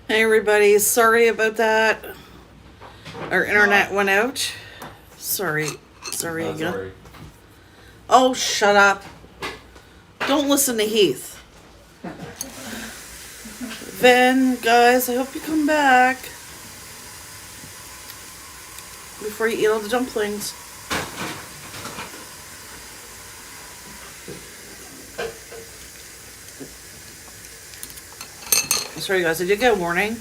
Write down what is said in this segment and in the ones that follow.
Hey everybody, sorry about that. Our internet went out. Sorry again. Sorry. Oh, shut up. Don't listen to Heath. Then, guys, I hope you come back before you eat all the dumplings. Sorry guys, I did get a warning.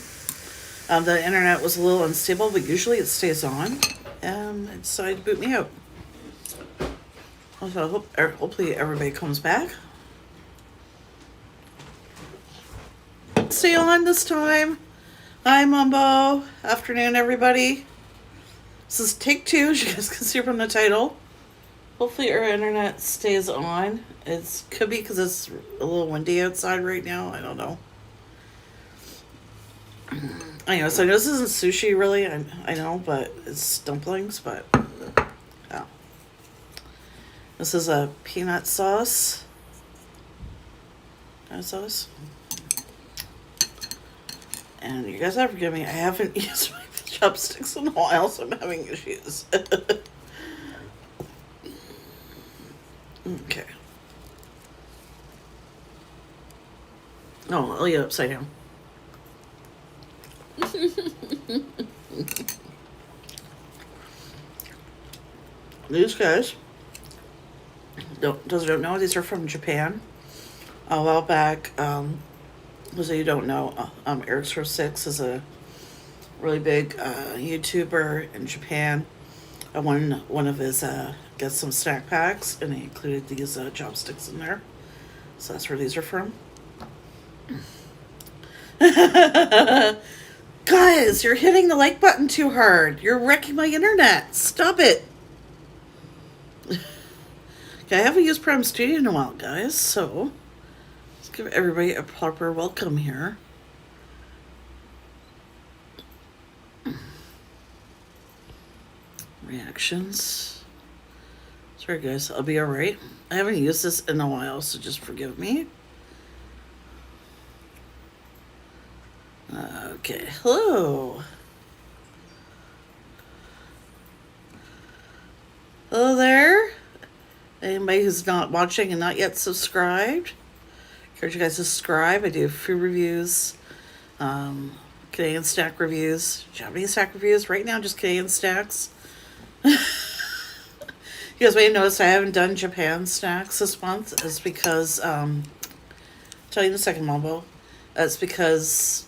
The internet was a little unstable, but usually it stays on. And it decided to boot me out. Also, hopefully everybody comes back. Stay on this time. Hi Mumbo. Afternoon everybody. This is take 2, as you guys can see from the title. Hopefully our internet stays on. It could be because it's a little windy outside right now. I don't know. Anyway, so this isn't sushi really, I know, but it's dumplings, but yeah. This is a peanut sauce. And you guys have to forgive me, I haven't used my chopsticks in a while, so I'm having issues. Okay. Oh, I'll eat it upside down. These guys, those who don't know, these are from Japan. A while back, those of you who don't know, Eric 6 is a really big YouTuber in Japan. I won one of his get some snack packs, and he included these chopsticks in there. So that's where these are from. Guys, you're hitting the like button too hard. You're wrecking my internet. Stop it. Okay, I haven't used Prime Studio in a while, guys, so let's give everybody a proper welcome here. Reactions. Sorry, guys, I'll be alright. I haven't used this in a while, so just forgive me. Okay, hello. Hello there. Anybody who's not watching and not yet subscribed, encourage you guys to subscribe. I do food reviews, Canadian snack reviews, Japanese snack reviews. Right now, just Canadian snacks. You guys may have noticed I haven't done Japan snacks this month. It's because, tell you in a second, Mambo. It's because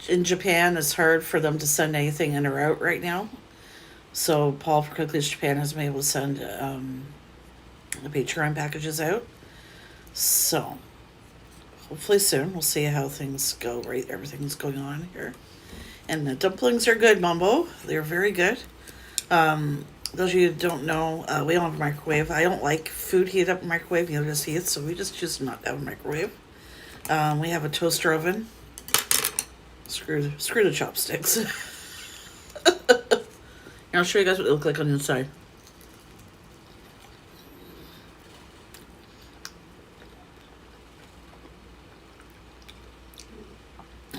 in Japan, it's hard for them to send anything in or out right now. So Paul for Cookies Japan has been able to send the Patreon packages out. So hopefully soon we'll see how things go. Right, everything's going on here, and the dumplings are good, Mambo. They're very good. Those of you who don't know, we don't have a microwave. I don't like food heated up in a microwave. You know, just heat, so we just choose not to have a microwave. We have a toaster oven. Screw the chopsticks. I'll show you guys what they look like on the inside.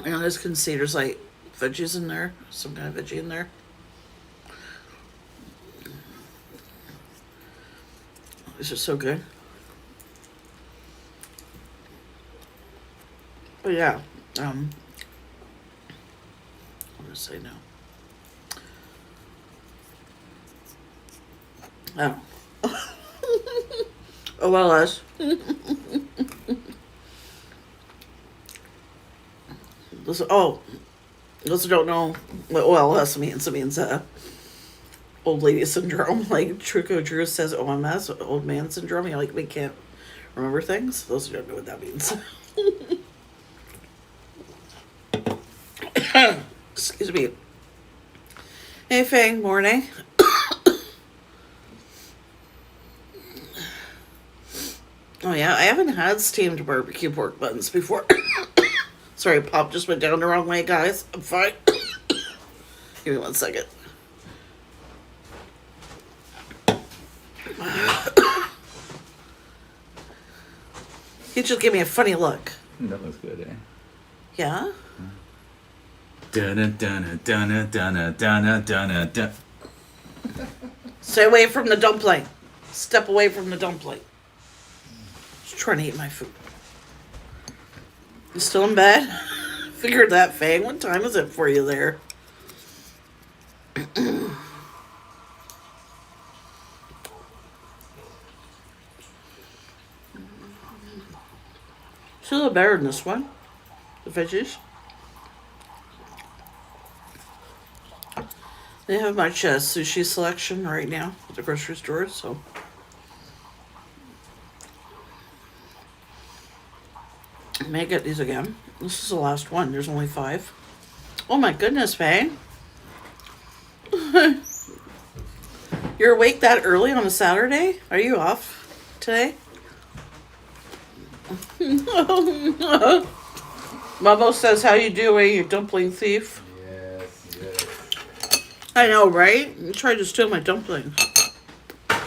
And as you can see, there's like veggies in there, some kind of veggie in there. These are so good. But yeah, I'm gonna say no. Oh. Oh, well, as. Those who don't know what OLS means, it means old lady syndrome. Like Truco Drew says OMS, old man syndrome. You know, like we can't remember things. Those who don't know what that means. Excuse me. Hey, Fang, morning. Oh yeah, I haven't had steamed barbecue pork buns before. Sorry, pop just went down the wrong way, guys. I'm fine. Give me 1 second. He just gave me a funny look. That looks good, eh? Yeah? Dun dun dun dun dun dun dun. Stay away from the dumpling. Step away from the dumpling. Just trying to eat my food. You still in bed? Figured that, Fang. What time is it for you there? Still a little better than this one. The veggies. They have much sushi selection right now at the grocery store, so. I may get these again. This is the last one. There's only 5. Oh my goodness, Fang. You're awake that early on a Saturday? Are you off today? Mamo says, how you doing, you dumpling thief? Yes. I know, right? You tried to steal my dumplings. I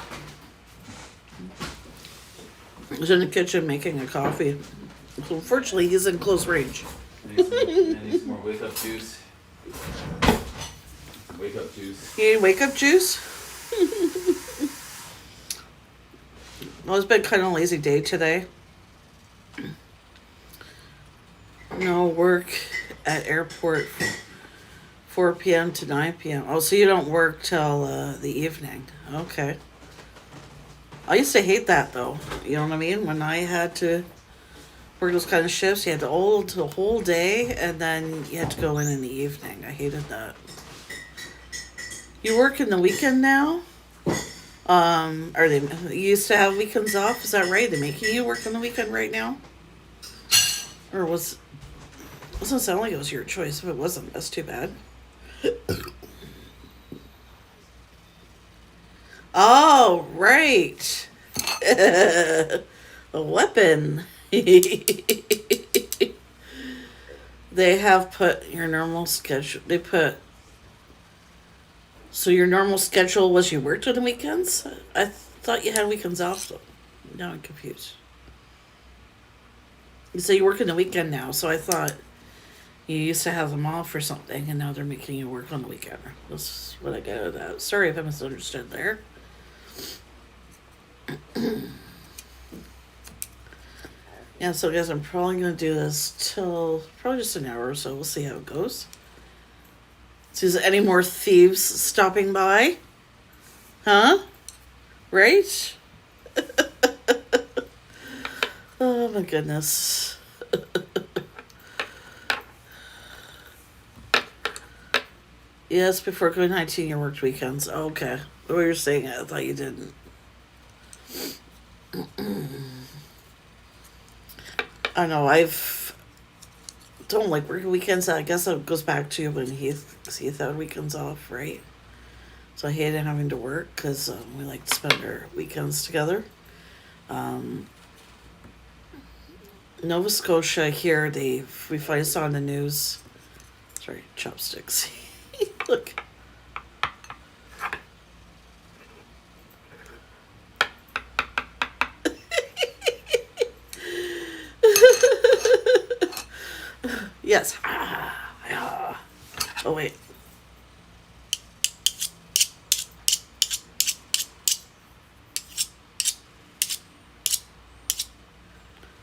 was in the kitchen making a coffee. So unfortunately, he's in close range. I need some more wake up juice. Wake up juice. You need wake up juice? Well, it's been kind of a lazy day today. No work at airport 4 p.m. to 9 p.m. Oh, so you don't work till the evening. Okay. I used to hate that, though. You know what I mean? When I had to work those kind of shifts, you had to hold the whole day, and then you had to go in the evening. I hated that. You work in the weekend now? Are they you used to have weekends off? Is that right? They're making you work on the weekend right now? Or it doesn't sound like it was your choice. If it wasn't, that's too bad. Oh, right. A weapon. They have put your normal schedule. So your normal schedule was you worked on the weekends? I thought you had weekends off, though. Now I'm confused. You say you work in the weekend now, so I thought you used to have them off or something, and now they're making you work on the weekend. That's what I get out of that. Sorry if I misunderstood there. Yeah, so guys, I'm probably going to do this till probably just an hour or so. We'll see how it goes. So is any more thieves stopping by? Huh? Right? Oh my goodness. Yes, before COVID-19 you worked weekends. Oh, okay. The way you're saying it, I thought you didn't. I know, don't like working weekends. I guess it goes back to when Heath had weekends off, right? So I hated having to work because we like to spend our weekends together. Nova Scotia here, we finally saw on the news. Sorry, chopsticks. Look. Yes. Oh, wait.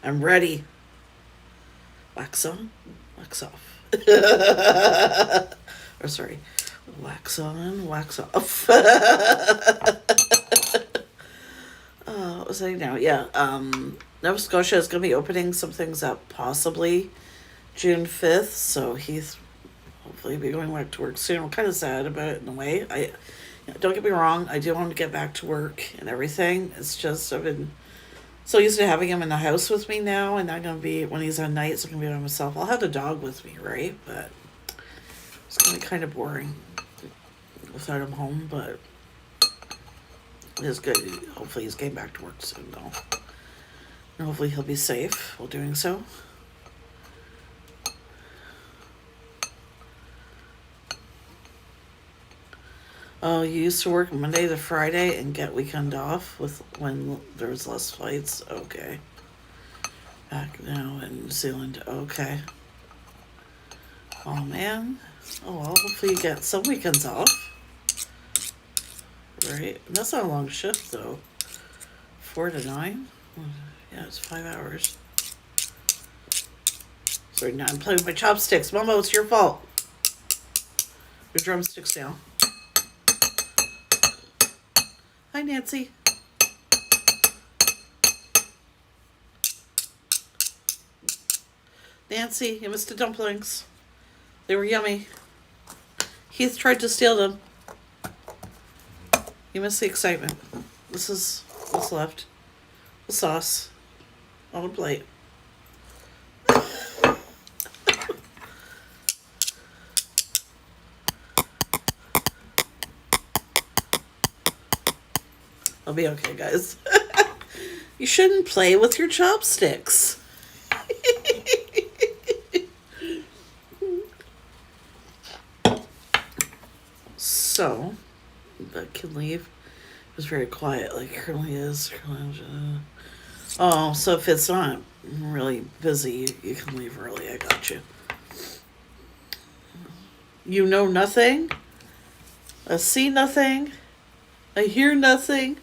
I'm ready. Wax on, wax off. Or sorry, wax on, wax off. What was I now? Yeah. Nova Scotia is going to be opening some things up possibly June 5th, so he's hopefully be going back to work soon. I'm kind of sad about it in a way. Don't get me wrong, I do want to get back to work and everything. It's just I've been so used to having him in the house with me now, and I'm going to be, when he's on nights, I'm going to be by myself. I'll have the dog with me, right? But it's going to be kind of boring without him home, but it is good. Hopefully he's getting back to work soon, though. And hopefully he'll be safe while doing so. Oh, you used to work Monday to Friday and get weekend off when there's less flights? Okay. Back now in New Zealand. Okay. Oh man. Oh well, hopefully you get some weekends off. Right? That's not a long shift though. 4 to 9? Yeah, it's 5 hours. Sorry, now I'm playing with my chopsticks. Momo, it's your fault. Your drumsticks down. Hi, Nancy. Nancy, you missed the dumplings. They were yummy. Heath tried to steal them. You missed the excitement. This is what's left. The sauce on a plate. I'll be okay, guys. You shouldn't play with your chopsticks. So, I can leave. It was very quiet, like it currently is. Oh, so if it's not really busy, you can leave early. I got you. You know nothing. I see nothing. I hear nothing.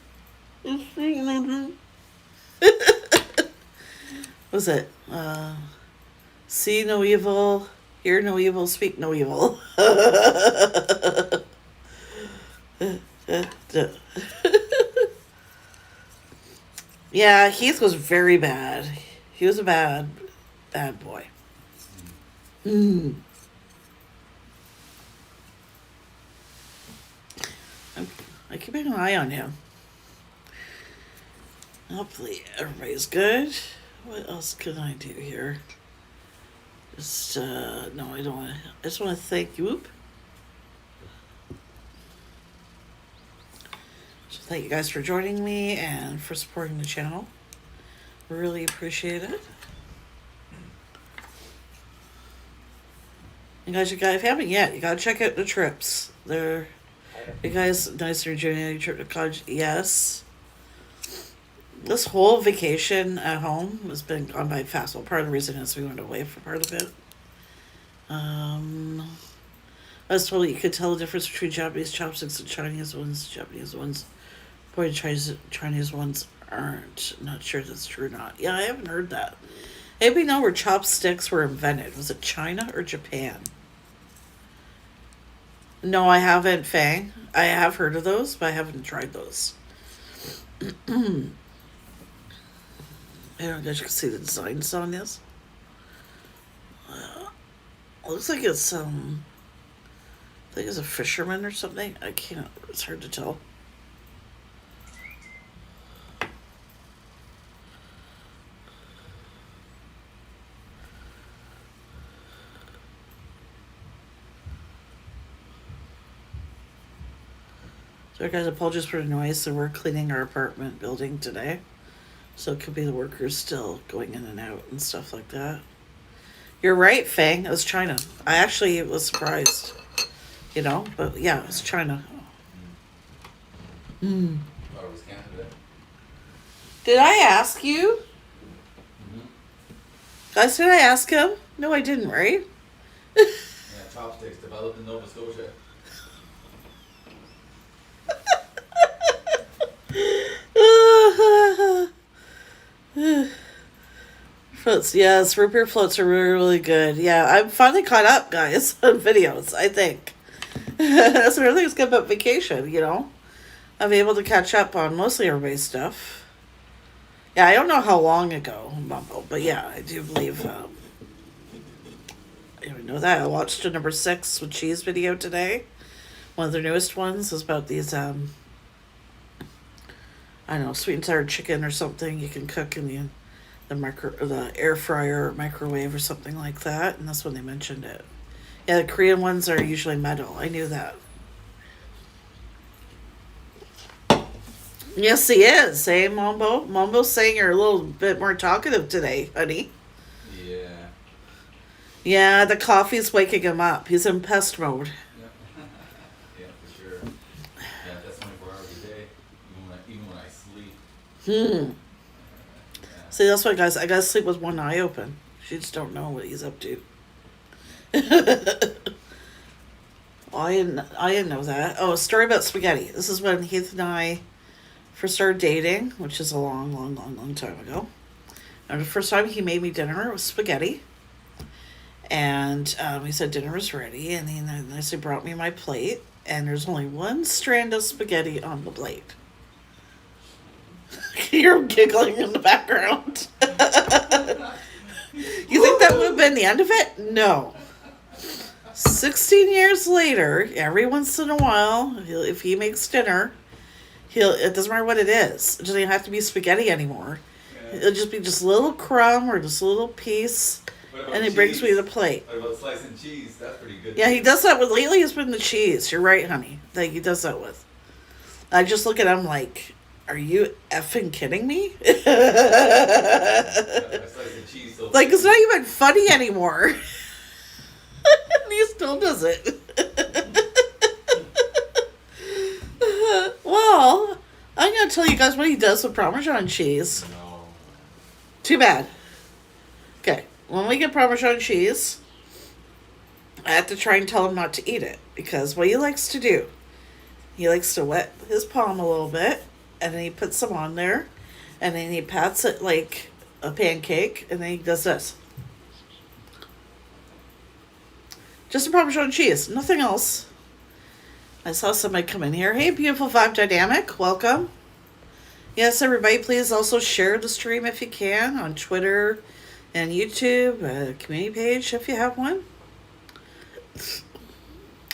I see nothing. What's it? See no evil, hear no evil, speak no evil. Yeah, Heath was very bad. He was a bad boy. I keep an eye on him. Hopefully everybody's good. What else can I do here? Just, no, I don't want to. I just want to thank you. Whoop. So thank you guys for joining me and for supporting the channel. Really appreciate it. You guys, if you haven't yet, you gotta check out the trips. They're, you guys, nice to join a trip to college. Yes. This whole vacation at home has been gone by fast. Well, part of the reason is we went away for part of it. I was told you could tell the difference between Japanese chopsticks and Chinese ones. Japanese ones, boy, Chinese ones aren't. Not sure if that's true or not. Yeah, I haven't heard that. Anybody know where chopsticks were invented? Was it China or Japan? No, I haven't, Fang. I have heard of those, but I haven't tried those. I don't know if you can see the designs on this. Looks like it's, I think it's a fisherman or something. I can't, it's hard to tell. So guys, apologies for the noise. So we're cleaning our apartment building today. So it could be the workers still going in and out and stuff like that. You're right, Fang. It was China. I actually was surprised. You know, but yeah, it was China. Oh, it was Canada. Did I ask you? Guys, did I ask him? No, I didn't, right? Yeah, chopsticks developed in Nova Scotia. Floats, yes, root beer floats are really, really good. Yeah, I'm finally caught up, guys, on videos, I think. That's another thing that's good about vacation, you know? I'm able to catch up on mostly everybody's stuff. Yeah, I don't know how long ago, Mumbo, but yeah, I do believe, I didn't know that. I watched a number 6 with cheese video today. One of the newest ones is about these, I don't know, sweet and sour chicken or something you can cook in the air fryer or microwave or something like that, and that's when they mentioned it. Yeah, the Korean ones are usually metal. I knew that. Yes, he is. Hey, Mambo. Mambo's saying you're a little bit more talkative today, honey. Yeah. Yeah, the coffee's waking him up. He's in pest mode. Yeah, yeah, for sure. Yeah, that's 24 hours a day, even when I sleep. See, that's why, guys, I gotta sleep with one eye open. You just don't know what he's up to. I didn't know that. Oh, a story about spaghetti. This is when Heath and I first started dating, which is a long, long, long, long time ago. And the first time he made me dinner was spaghetti. And he said dinner was ready, and he nicely brought me my plate, and there's only one strand of spaghetti on the plate. You're giggling in the background. You think that would have been the end of it? No. 16 years later, every once in a while, if he makes dinner, it doesn't matter what it is. It doesn't have to be spaghetti anymore. Yeah. It'll just be just a little crumb or just a little piece, and he brings me the plate. What about slicing cheese? That's pretty good. Yeah, he does that with, lately it's been the cheese. You're right, honey. That he does that with. I just look at him like, are you effing kidding me? I slice the cheese so Like, it's not even funny anymore. And he still does it. Well, I'm going to tell you guys what he does with Parmesan cheese. No. Too bad. Okay, when we get Parmesan cheese, I have to try and tell him not to eat it. Because what he likes to do, he likes to wet his palm a little bit, and then he puts some on there, and then he pats it like a pancake, and then he does this. Just a Parmesan cheese, nothing else. I saw somebody come in here. Hey, Beautiful Vibe Dynamic, welcome. Yes, everybody, please also share the stream if you can on Twitter and YouTube, community page if you have one.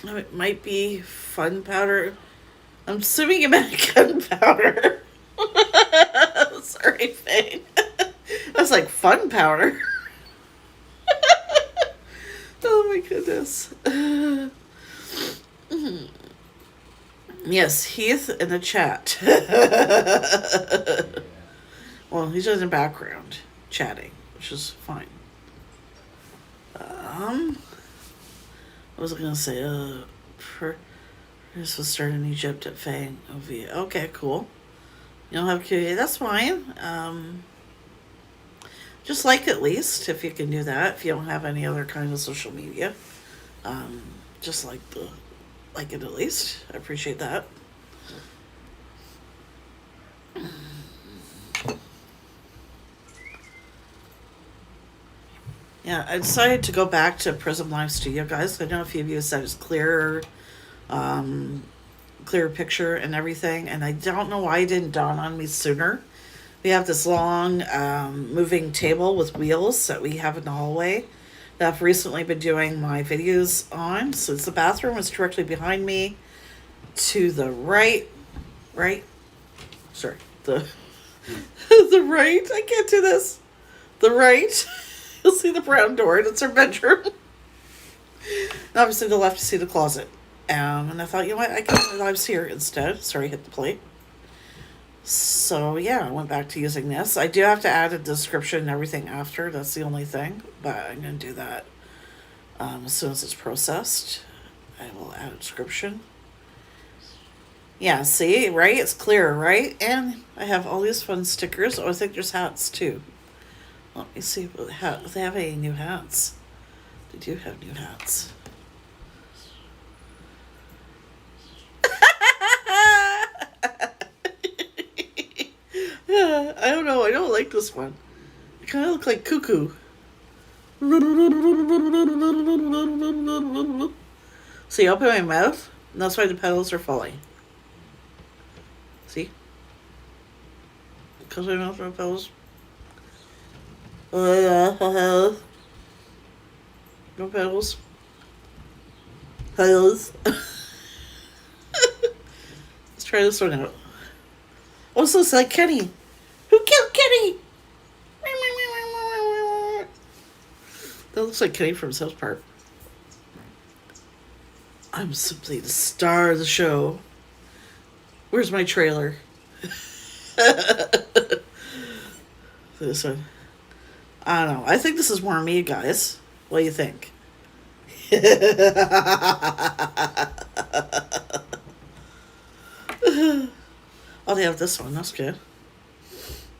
It might be fun powder. I'm assuming you meant gunpowder. Sorry, Faye. I was like, fun powder. Oh my goodness. Yes, Heath in the chat. Well, he's in the background chatting, which is fine. What was I going to say? This was started in Egypt at Fang. Okay, cool. You don't have QA, that's fine. Just like at least, if you can do that, if you don't have any other kind of social media. Just like it at least. I appreciate that. Yeah, I decided to go back to Prism Live Studio, guys. I know a few of you said it's clearer picture and everything, and I don't know why it didn't dawn on me sooner. We have this long moving table with wheels that we have in the hallway that I've recently been doing my videos on. So it's the bathroom is directly behind me. To the right, sorry, the right, I can't do this. The right, you'll see the brown door, that's our bedroom. And obviously to the left, you see the closet. And I thought, you know what, I can lives here instead. Sorry, hit the plate. So yeah, I went back to using this. I do have to add a description and everything after. That's the only thing. But I'm going to do that as soon as it's processed. I will add a description. Yeah, see, right? It's clear, right? And I have all these fun stickers. Oh, I think there's hats too. Let me see if they have any new hats. They do have new hats. I don't know. I don't like this one. I kind of look like Cuckoo. See, open my mouth, and that's why the petals are falling. See? Because my mouth are petals. No petals. Petals. Let's try this one out. Also, it's like Kenny. Who killed Kenny? That looks like Kenny from South Park. I'm simply the star of the show. Where's my trailer? This one. I don't know. I think this is more me, guys. What do you think? Oh, they have this one. That's good.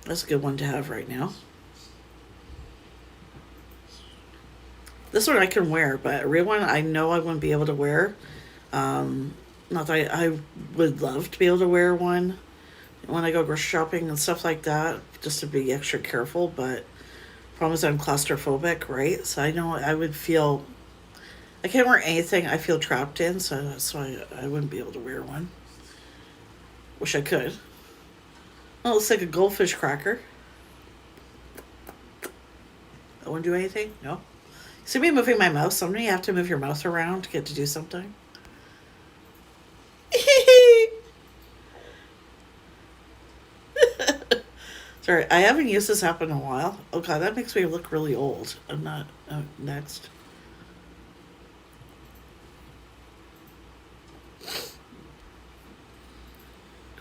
That's a good one to have right now. This one I can wear, but a real one I know I wouldn't be able to wear. Not that I would love to be able to wear one when I go grocery shopping and stuff like that, just to be extra careful. But problem is I'm claustrophobic, right? So I know I would feel I can't wear anything I feel trapped in, so that's why I wouldn't be able to wear one. Wish I could. Oh, it looks like a goldfish cracker. I won't do anything? No. See me moving my mouth? Sometimes you have to move your mouth around to get to do something. Sorry, I haven't used this app in a while. Oh god, that makes me look really old. I'm not. Next.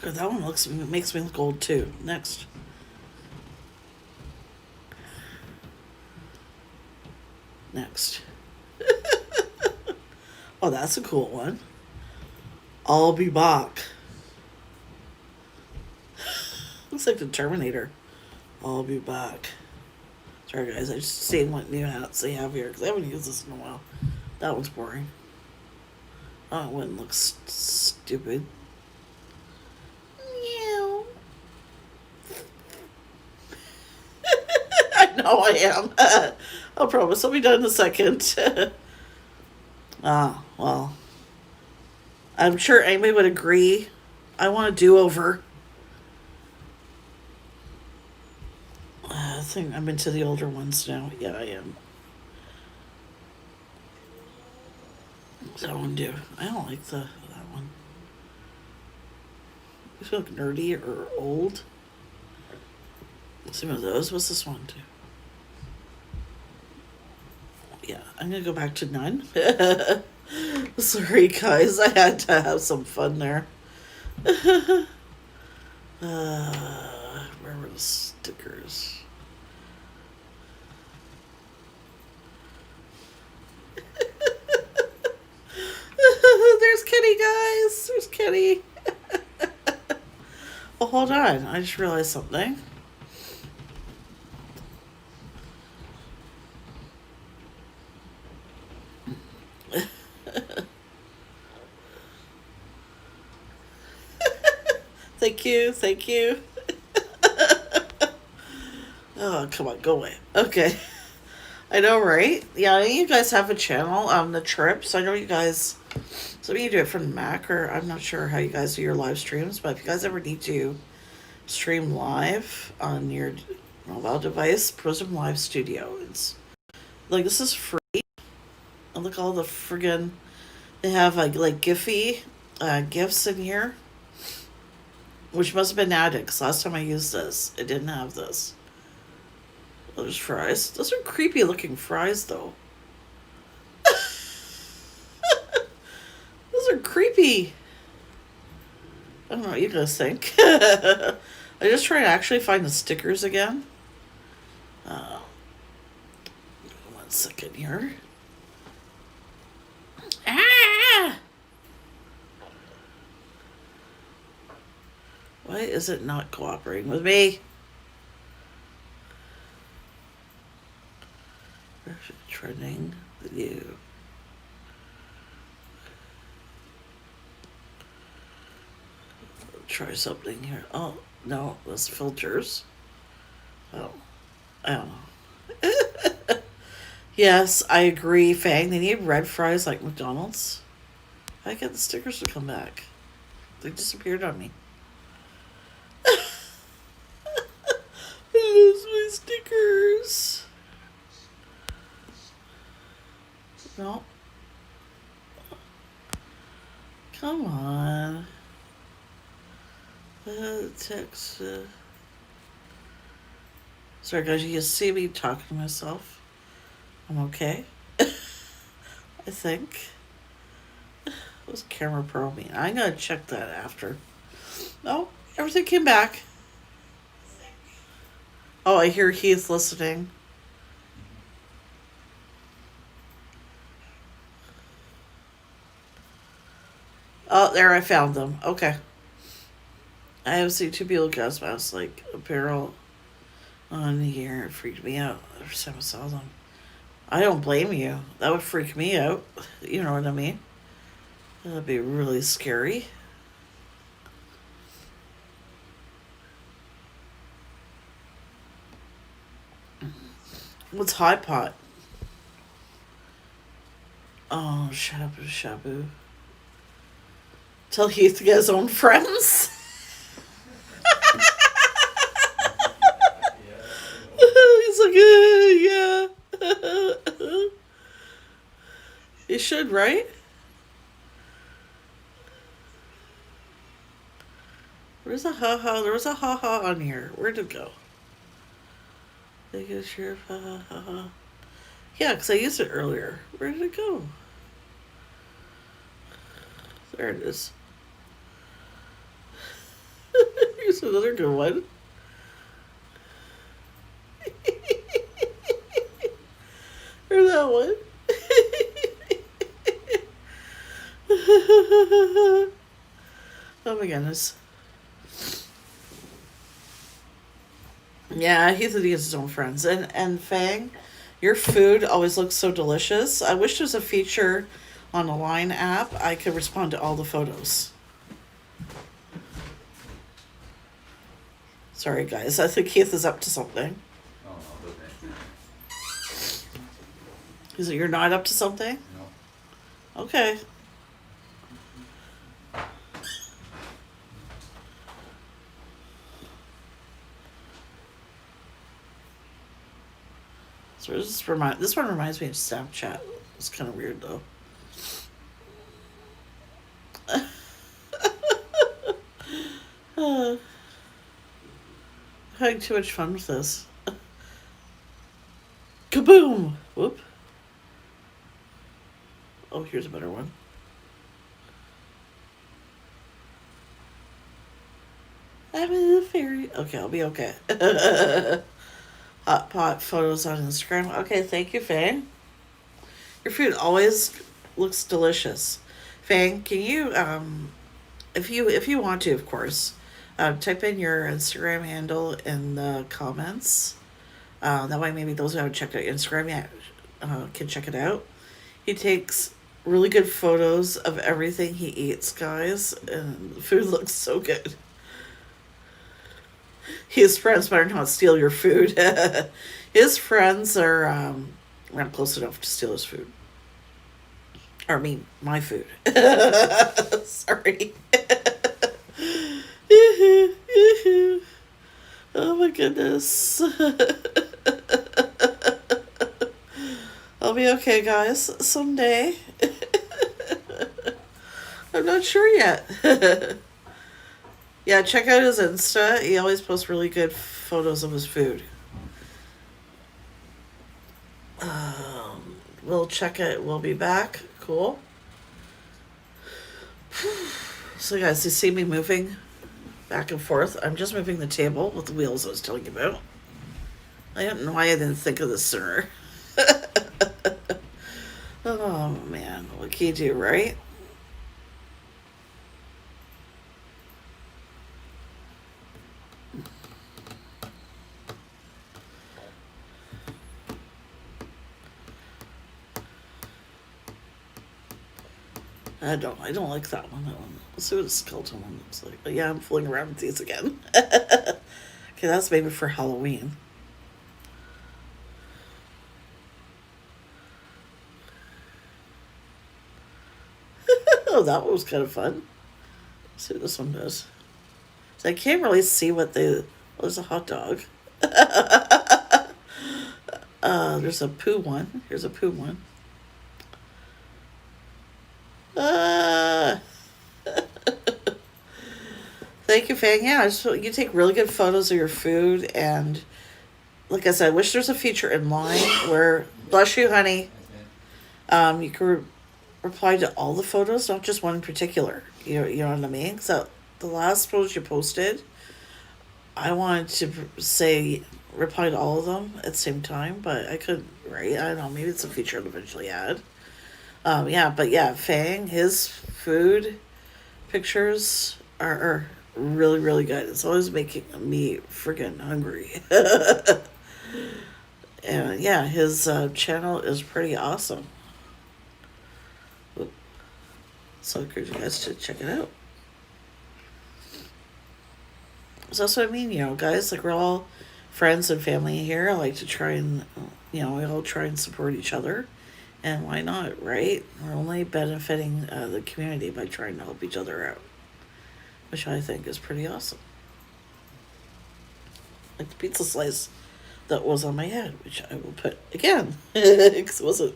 God, that one makes me look old too. Next. Next. Oh, that's a cool one. I'll be back. Looks like the Terminator. I'll be back. Sorry, guys. I just seen what new hats they have here because I haven't used this in a while. That one's boring. Oh, it wouldn't look stupid. Meow. I know I am. I'll promise I'll be done in a second. Well. I'm sure anybody would agree. I want a do-over. I think I'm into the older ones now. Yeah, I am. What's that one do? I don't like that one. These look nerdy or old. Some of those. What's this one do? Yeah, I'm gonna go back to none. Sorry, guys. I had to have some fun there. Where were the stickers? There's Kitty, guys. There's Kitty. Oh, hold on. I just realized something. Thank you. Thank you. Oh, come on. Go away. Okay. I know, right? Yeah, you guys have a channel on the trips. I know you guys. Some of you do it from the Mac, or I'm not sure how you guys do your live streams, but if you guys ever need to stream live on your mobile device, Prism Live Studio. It's like this is free. And look all the friggin' they have like Giphy gifts in here, which must have been added because last time I used this, it didn't have this. There's fries. Those are creepy looking fries, though. Those are creepy. I don't know what you guys think. I just try to actually find the stickers again. One second here. Ah! Why is it not cooperating with me? Trending video. Try something here. Oh, no, that's filters. Oh, I don't know. Yes, I agree, Fang. They need red fries like McDonald's. I get the stickers to come back. They disappeared on me. I lose my stickers. No. Come on. Text. Sorry, guys, you can see me talking to myself. I'm okay. I think. What's Camera Pro mean? I'm going to check that after. No, everything came back. Oh, I hear Heath listening. Oh, there, I found them. Okay. I have seen 2 people gas masks, like apparel on here. It freaked me out every time I saw them. I don't blame you. That would freak me out. You know what I mean? That'd be really scary. What's hot pot? Oh, shabu shabu. Tell Heath to get his own friends. He's like, yeah. You should, right? Where's a haha? There was a haha on here. Where'd it go? Take a sheriff, ha ha ha. Yeah, because I used it earlier. Where did it go? There it is. Here's another good one. Or that one. Oh my goodness. Yeah, he said he has his own friends. And Fang, your food always looks so delicious. I wish there was a feature on the Line app I could respond to all the photos. Sorry guys, I think Keith is up to something. Oh, no, but Is it you're not up to something? no. Okay. So this one reminds me of Snapchat. It's kind of weird though. Having too much fun with this. Kaboom! Whoop. Oh, here's a better one. I'm in the fairy. Okay, I'll be okay. Hot pot photos on Instagram. Okay, thank you, Fang. Your food always looks delicious. Fang, can you, if you want to, of course, type in your Instagram handle in the comments. That way, maybe those who haven't checked out Instagram yet can check it out. He takes really good photos of everything he eats, guys, and the food looks so good. His friends better not steal your food. His friends are not close enough to steal his food. Or I mean, my food. Sorry. Oh my goodness. I'll be okay, guys. Someday. I'm not sure yet. Yeah, check out his Insta. He always posts really good photos of his food. We'll check it. We'll be back. Cool. So, guys, you see me moving back and forth. I'm just moving the table with the wheels I was telling you about. I don't know why I didn't think of this sooner. Oh, man. What can you do, right? I don't like that one. Let's see what the skeleton one looks like. But yeah, I'm fooling around with these again. Okay, that's maybe for Halloween. Oh, that one was kind of fun. Let's see what this one does. So I can't really see what they... Oh, there's a hot dog. There's a poo one. Here's a poo one. Thank you, Fang. Yeah, you take really good photos of your food, and like I said, I wish there's a feature in Line where, bless you, honey, you can reply to all the photos, not just one in particular. You know what I mean? So the last photos you posted, I wanted to say reply to all of them at the same time, but I couldn't. Right? I don't know. Maybe it's a feature I'll eventually add. Yeah, but yeah, Fang, his food pictures are really, really good. It's always making me freaking hungry. And yeah, his channel is pretty awesome. Oop. So I encourage you guys to check it out. So that's what I mean, guys. Like, we're all friends and family here. I like to try and, we all try and support each other. And why not, right? We're only benefiting the community by trying to help each other out, which I think is pretty awesome. Like the pizza slice that was on my head, which I will put again, because it wasn't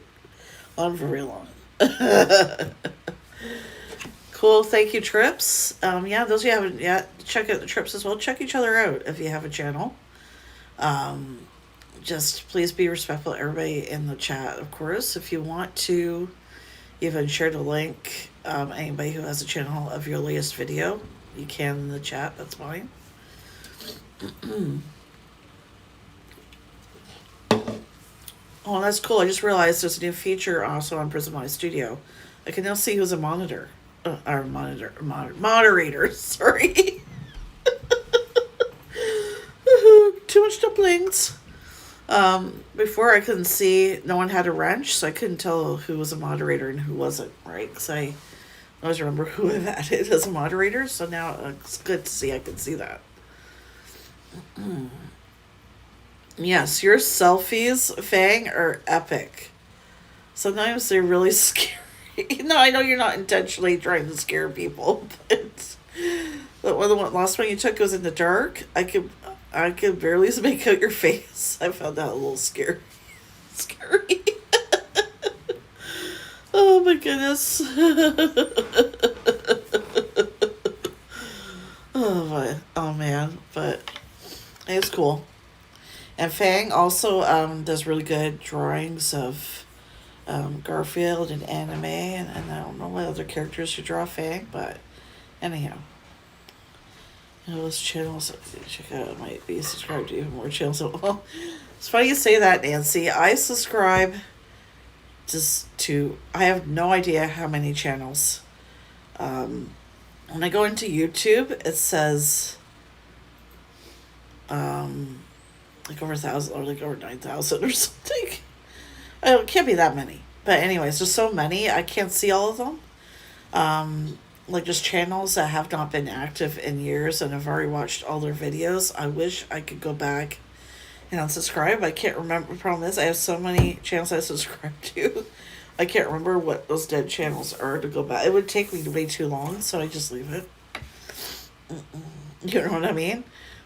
on for very long. Cool, thank you, Trips. Yeah, those of you haven't yet, check out the Trips as well. Check each other out if you have a channel. Just please be respectful to everybody in the chat, of course. If you want to even share the link, anybody who has a channel of your latest video, you can in the chat, that's fine. Oh, that's cool. I just realized there's a new feature also on Prism My Studio. I can now see who's a moderator. Moderator, sorry. Too much dumplings. Before I couldn't see, no one had a wrench, so I couldn't tell who was a moderator and who wasn't, right? Because I always remember who I've added as a moderator, so now it's good to see I can see that. Yes, your selfies, Fang, are epic. Sometimes they're really scary. No, I know you're not intentionally trying to scare people, but the last one you took was in the dark. I could barely make out your face. I found that a little scary. Oh my goodness. Oh man, but it's cool. And Fang also does really good drawings of Garfield and anime, and I don't know what other characters you draw, Fang, but anyhow. Those channels, check out, I might be subscribed to even more channels. Well, it's funny you say that, Nancy. I subscribe to I have no idea how many channels. When I go into YouTube, it says like over 1,000 or like over 9,000 or something. It can't be that many. But anyways, there's so many, I can't see all of them. Like just channels that have not been active in years and I've already watched all their videos. I wish I could go back and unsubscribe. I can't remember. The problem is I have so many channels I subscribe to. I can't remember what those dead channels are to go back. It would take me way too long, so I just leave it. You know what I mean?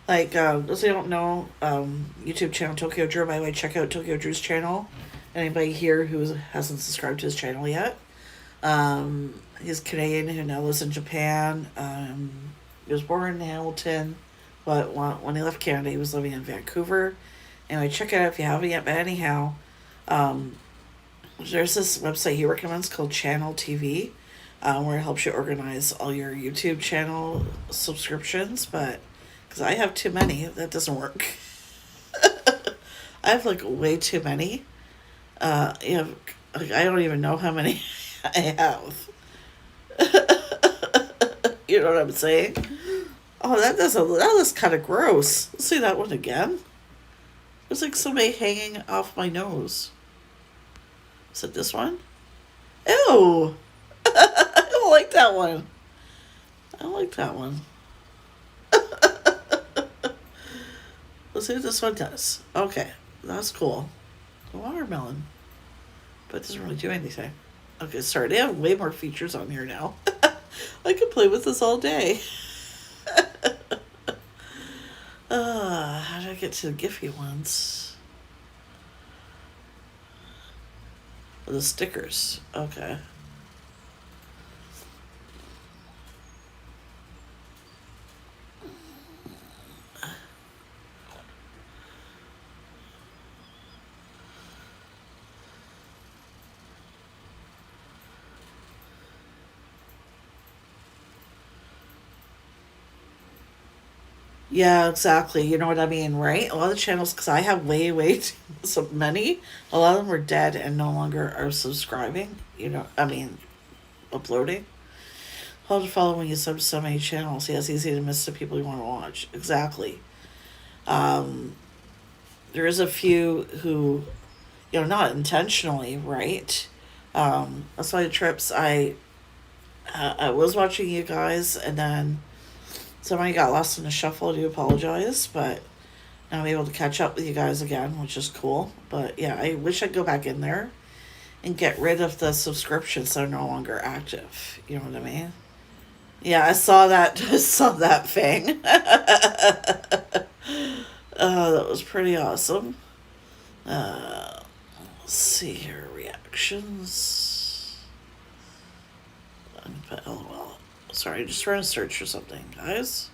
Like, those who don't know, YouTube channel Tokyo Drew, by the way, check out Tokyo Drew's channel. Anybody here who hasn't subscribed to his channel yet. He's Canadian who now lives in Japan. He was born in Hamilton, but when he left Canada, he was living in Vancouver. Anyway, check it out if you haven't yet. But anyhow, there's this website he recommends called Channel TV, where it helps you organize all your YouTube channel subscriptions. But because I have too many, that doesn't work. I have like way too many. I don't even know how many I have. You know what I'm saying? Oh, that looks kind of gross. Let's see that one again. There's like somebody hanging off my nose. Is it this one? Ew! I don't like that one. I don't like that one. Let's see what this one does. Okay, that's cool. A watermelon. But it doesn't really do anything. Okay, sorry, they have way more features on here now. I could play with this all day. How did I get to the Giphy ones? The stickers. Okay. Yeah, exactly. You know what I mean, right? A lot of channels, because I have way so many, a lot of them are dead and no longer are subscribing. Uploading. Hard to follow when you sub so many channels. Yeah, it's easy to miss the people you want to watch. Exactly. there is a few who, not intentionally, right? That's why the trips I was watching you guys, and then somebody got lost in the shuffle. I do apologize, but now I'm able to catch up with you guys again, which is cool. But yeah, I wish I'd go back in there and get rid of the subscriptions that are no longer active. You know what I mean? Yeah, I saw that. I saw that thing. That was pretty awesome. Let's see here, reactions. I'm gonna put LOL. Sorry, just trying to search for something, guys.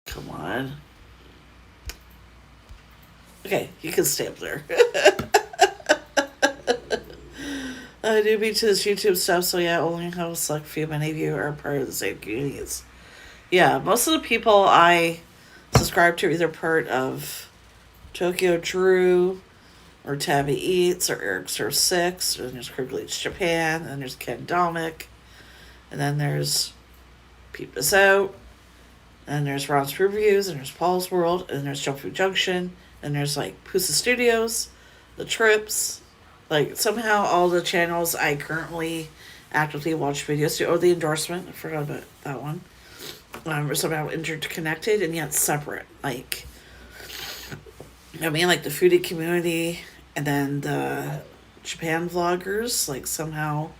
Come on. Okay, you can stay up there. I do be to this YouTube stuff, so yeah, only have a select few. Many of you are part of the same communities. Yeah, most of the people I subscribe to are either part of Tokyo Drew or Tabby Eats or Eric Serves 6, and there's Crickle Eats Japan, and there's Ken Domick, and then there's Peep This Out, and there's Ron's Reviews, and there's Paul's World, and there's Jump Food Junction, and there's like Pusa Studios, The Trips. Like, somehow all the channels I currently actively watch videos to, the endorsement, I forgot about that one, are somehow interconnected and yet separate. Like, like the foodie community and then the Japan vloggers, like somehow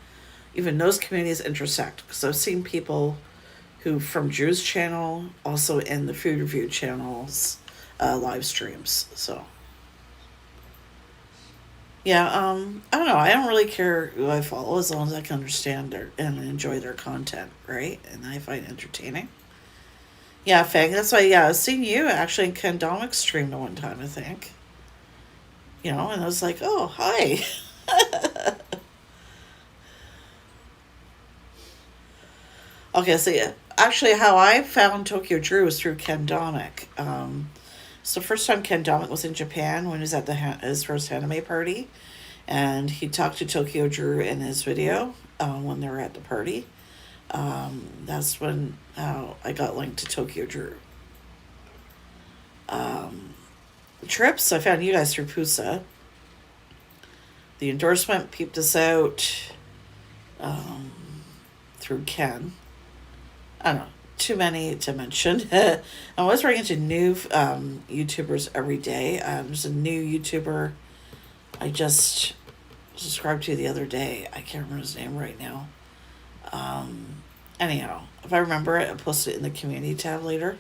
even those communities intersect. Because I've seen people who from Drew's channel, also in the food review channels, live streams. So yeah, I don't know. I don't really care who I follow as long as I can understand and enjoy their content, right? And I find it entertaining. Yeah, Fang. That's why. Yeah, I was seeing you actually in Ken Domick's stream the one time, I think. And I was like, oh, hi. Okay, so yeah, actually, how I found Tokyo Drew was through Ken Domick. So the first time Ken Domick was in Japan when he was at his first anime party, and he talked to Tokyo Drew in his video when they were at the party. That's when I got linked to Tokyo Drew. Trips, I found you guys through Pusa. The endorsement peeped us out through Ken. I don't know, too many to mention. I'm always running into new YouTubers every day. There's a new YouTuber I just subscribed to the other day. I can't remember his name right now. Anyhow, if I remember it, I'll post it in the community tab later.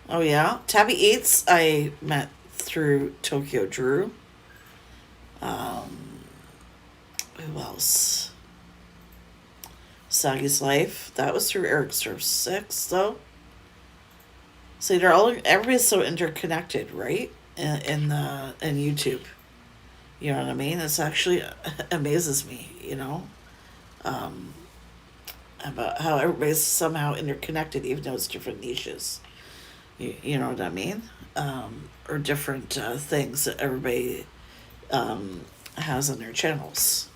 Oh yeah, Tabby Eats I met through Tokyo Drew. Who else? Sagi's Life. That was through Eric Serves 6, though. See, everybody's so interconnected, right? In YouTube. You know what I mean? It's actually amazes me, about how everybody's somehow interconnected, even though it's different niches. You know what I mean? Or different things that everybody has on their channels.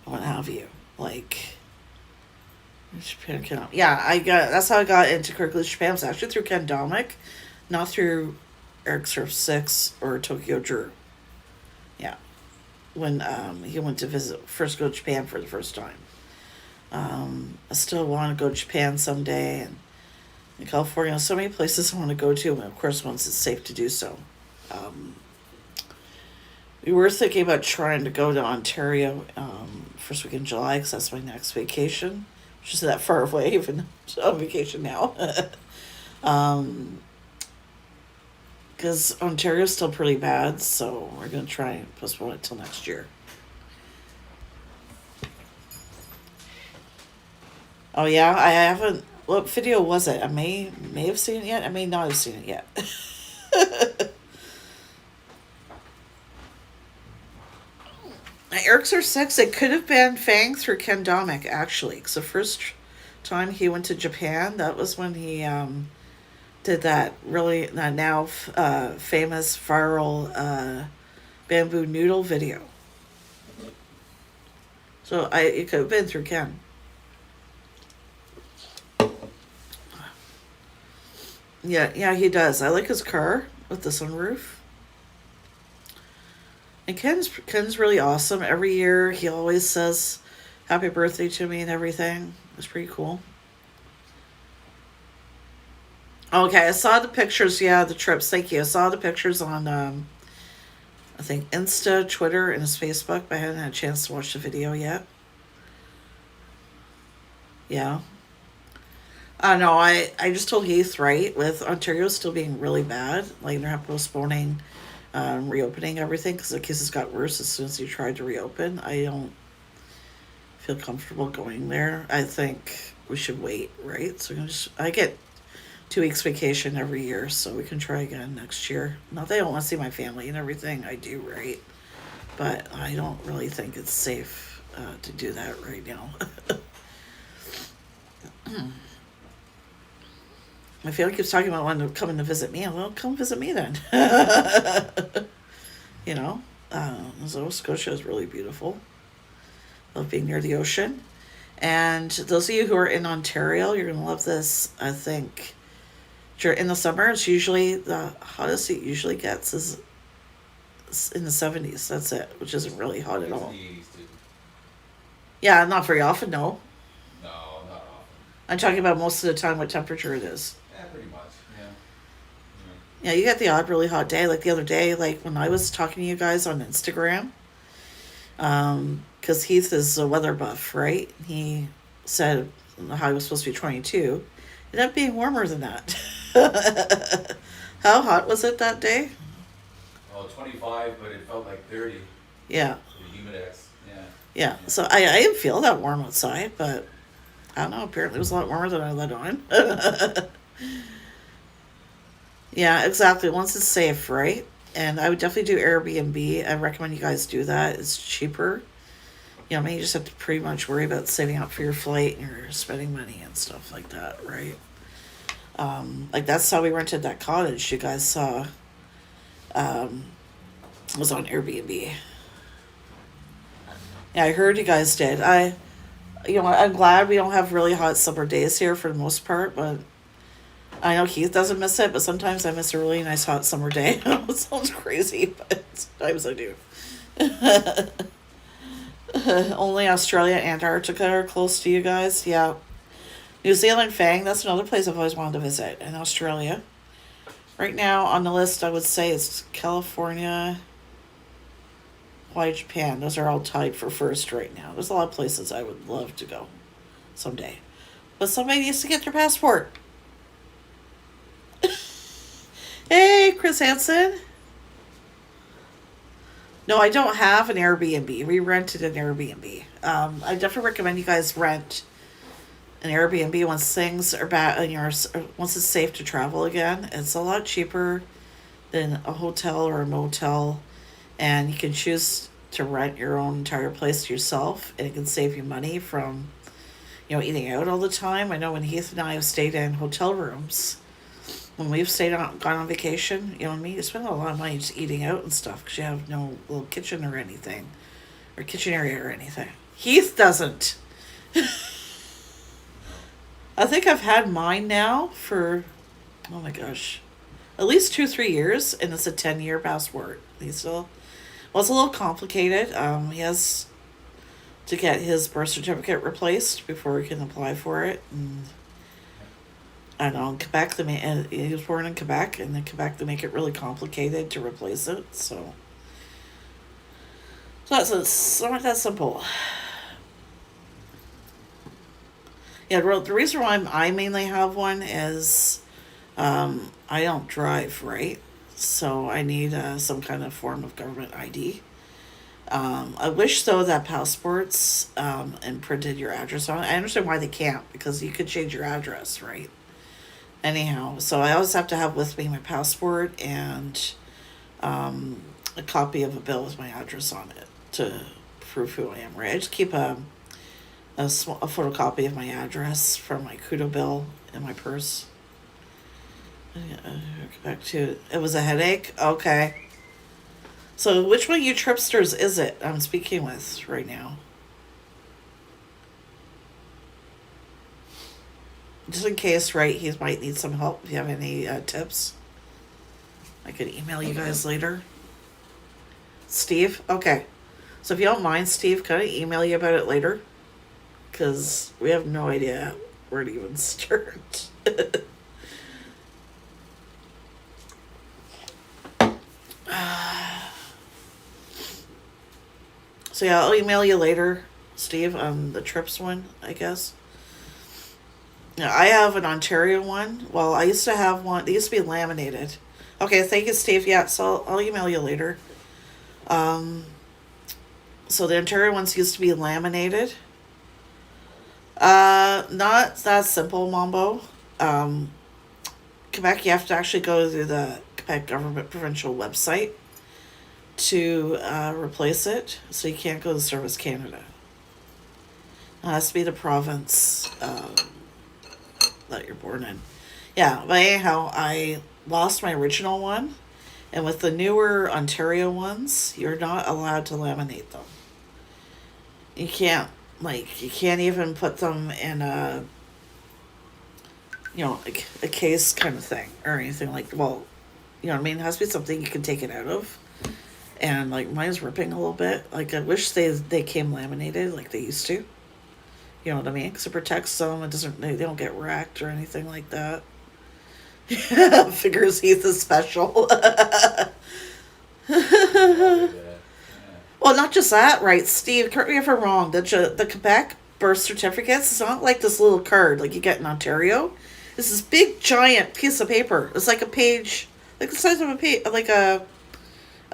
What have you, like Japan Canuck. Yeah, that's how I got into Crickle Eats Japan. It was actually through Ken Domick, not through Eric Surf 6 or Tokyo Drew. Yeah, when he went to first go to Japan for the first time. I still want to go to Japan someday, and in California, so many places I want to go to, and of course once it's safe to do so. We were thinking about trying to go to Ontario first week in July, because that's my next vacation, which is that far away, even though I'm on vacation now. Because Ontario's still pretty bad, so we're going to try and postpone it till next year. Oh yeah, I haven't. What video was it? I may have seen it yet. I may not have seen it yet. Eric's or 6, it could have been Fang through Ken Domick, actually. Because the first time he went to Japan, that was when he did that really now famous viral bamboo noodle video. So it could have been through Ken. Yeah, he does. I like his car with the sunroof. And Ken's really awesome. Every year he always says happy birthday to me and everything. It's pretty cool. Okay, I saw the pictures. Yeah, the trips. Thank you. I saw the pictures on I think Insta, Twitter, and his Facebook, but I hadn't had a chance to watch the video yet. Yeah. No, I just told Heath, right, with Ontario still being really bad, like they're postponing reopening everything because the cases got worse as soon as he tried to reopen. I don't feel comfortable going there. I think we should wait, right? So I get 2 weeks vacation every year, so we can try again next year. Not that I don't want to see my family and everything, I do, right? But I don't really think it's safe to do that right now. My family keeps talking about wanting to come in to visit me. Well, come visit me then. You know, Nova Scotia is really beautiful. Love being near the ocean. And those of you who are in Ontario, you're going to love this, I think. In the summer, it's usually the hottest it usually gets is in the 70s. That's it, which isn't really hot at all. Yeah, not very often, no. No, not often. I'm talking about most of the time what temperature it is. Yeah, pretty much. Yeah, you get the odd really hot day. Like the other day, like when I was talking to you guys on Instagram, because Heath is a weather buff, right? He said the high was supposed to be 22. It ended up being warmer than that. How hot was it that day? Oh, 25, but it felt like 30. Yeah. The humidex. Yeah. So I didn't feel that warm outside, but I don't know. Apparently it was a lot warmer than I let on. Yeah, exactly. Once it's safe, right? And I would definitely do Airbnb. I recommend you guys do that. It's cheaper. You know, I mean, you just have to pretty much worry about saving up for your flight and your spending money and stuff like that, right? Like that's how we rented that cottage you guys saw. Was on Airbnb. Yeah, I heard you guys did. I'm glad we don't have really hot summer days here for the most part, but I know Keith doesn't miss it, but sometimes I miss a really nice hot summer day. It sounds crazy, but sometimes I do. Only Australia and Antarctica are close to you guys. Yeah. New Zealand, Fang, that's another place I've always wanted to visit, in Australia. Right now on the list, I would say it's California, Hawaii, Japan. Those are all tied for first right now. There's a lot of places I would love to go someday. But somebody needs to get their passport. Hey, Chris Hansen. No, I don't have an Airbnb. We rented an Airbnb. I definitely recommend you guys rent an Airbnb once things are back and once it's safe to travel again. It's a lot cheaper than a hotel or a motel, and you can choose to rent your own entire place to yourself, and it can save you money from, eating out all the time. I know when Heath and I have stayed in hotel rooms, when we've gone on vacation, you and me, you spend a lot of money just eating out and stuff because you have no little kitchen or anything, or kitchen area or anything. Heath doesn't. I think I've had mine now for, oh my gosh, at least 2-3 years, and it's a 10-year passport. It's a little complicated. He has to get his birth certificate replaced before he can apply for it. And I don't know, in Quebec, he was born in Quebec, and in Quebec they make it really complicated to replace it. So it's not that simple. Yeah, the reason why I mainly have one is I don't drive, right? So I need some kind of form of government ID. I wish, though, that passports and printed your address on it. I understand why they can't, because you could change your address, right? Anyhow, so I always have to have with me my passport and a copy of a bill with my address on it to prove who I am, right? I just keep a a photocopy of my address from my Kudo bill in my purse. Go back to it was a headache. Okay. So which one of you tripsters is it I'm speaking with right now? Just in case, right? He might need some help. If you have any tips, I could email you guys later. Steve? Okay. So if you don't mind, Steve, can I email you about it later? Because we have no idea where to even start. So yeah, I'll email you later, Steve, on the trips one, I guess. Yeah, I have an Ontario one. Well, I used to have one. They used to be laminated. Okay, thank you, Steve. Yeah, so I'll email you later. So the Ontario ones used to be laminated. Not that simple, Mambo. Quebec, you have to actually go to the Quebec government provincial website to replace it. So you can't go to Service Canada. It has to be the province that you're born in. Yeah, but anyhow, I lost my original one. And with the newer Ontario ones, you're not allowed to laminate them. You can't even put them in a case kind of thing or anything like, well, you know what I mean? It has to be something you can take it out of. And like mine's ripping a little bit. Like I wish they came laminated like they used to. You know what I mean? Because it protects them. They don't get wrecked or anything like that. Figures Heath is special. Well, not just that, right, Steve? Correct me if I'm wrong. The Quebec birth certificates, it's not like this little card like you get in Ontario. It's this big giant piece of paper. It's like a page, like the size of a page, like a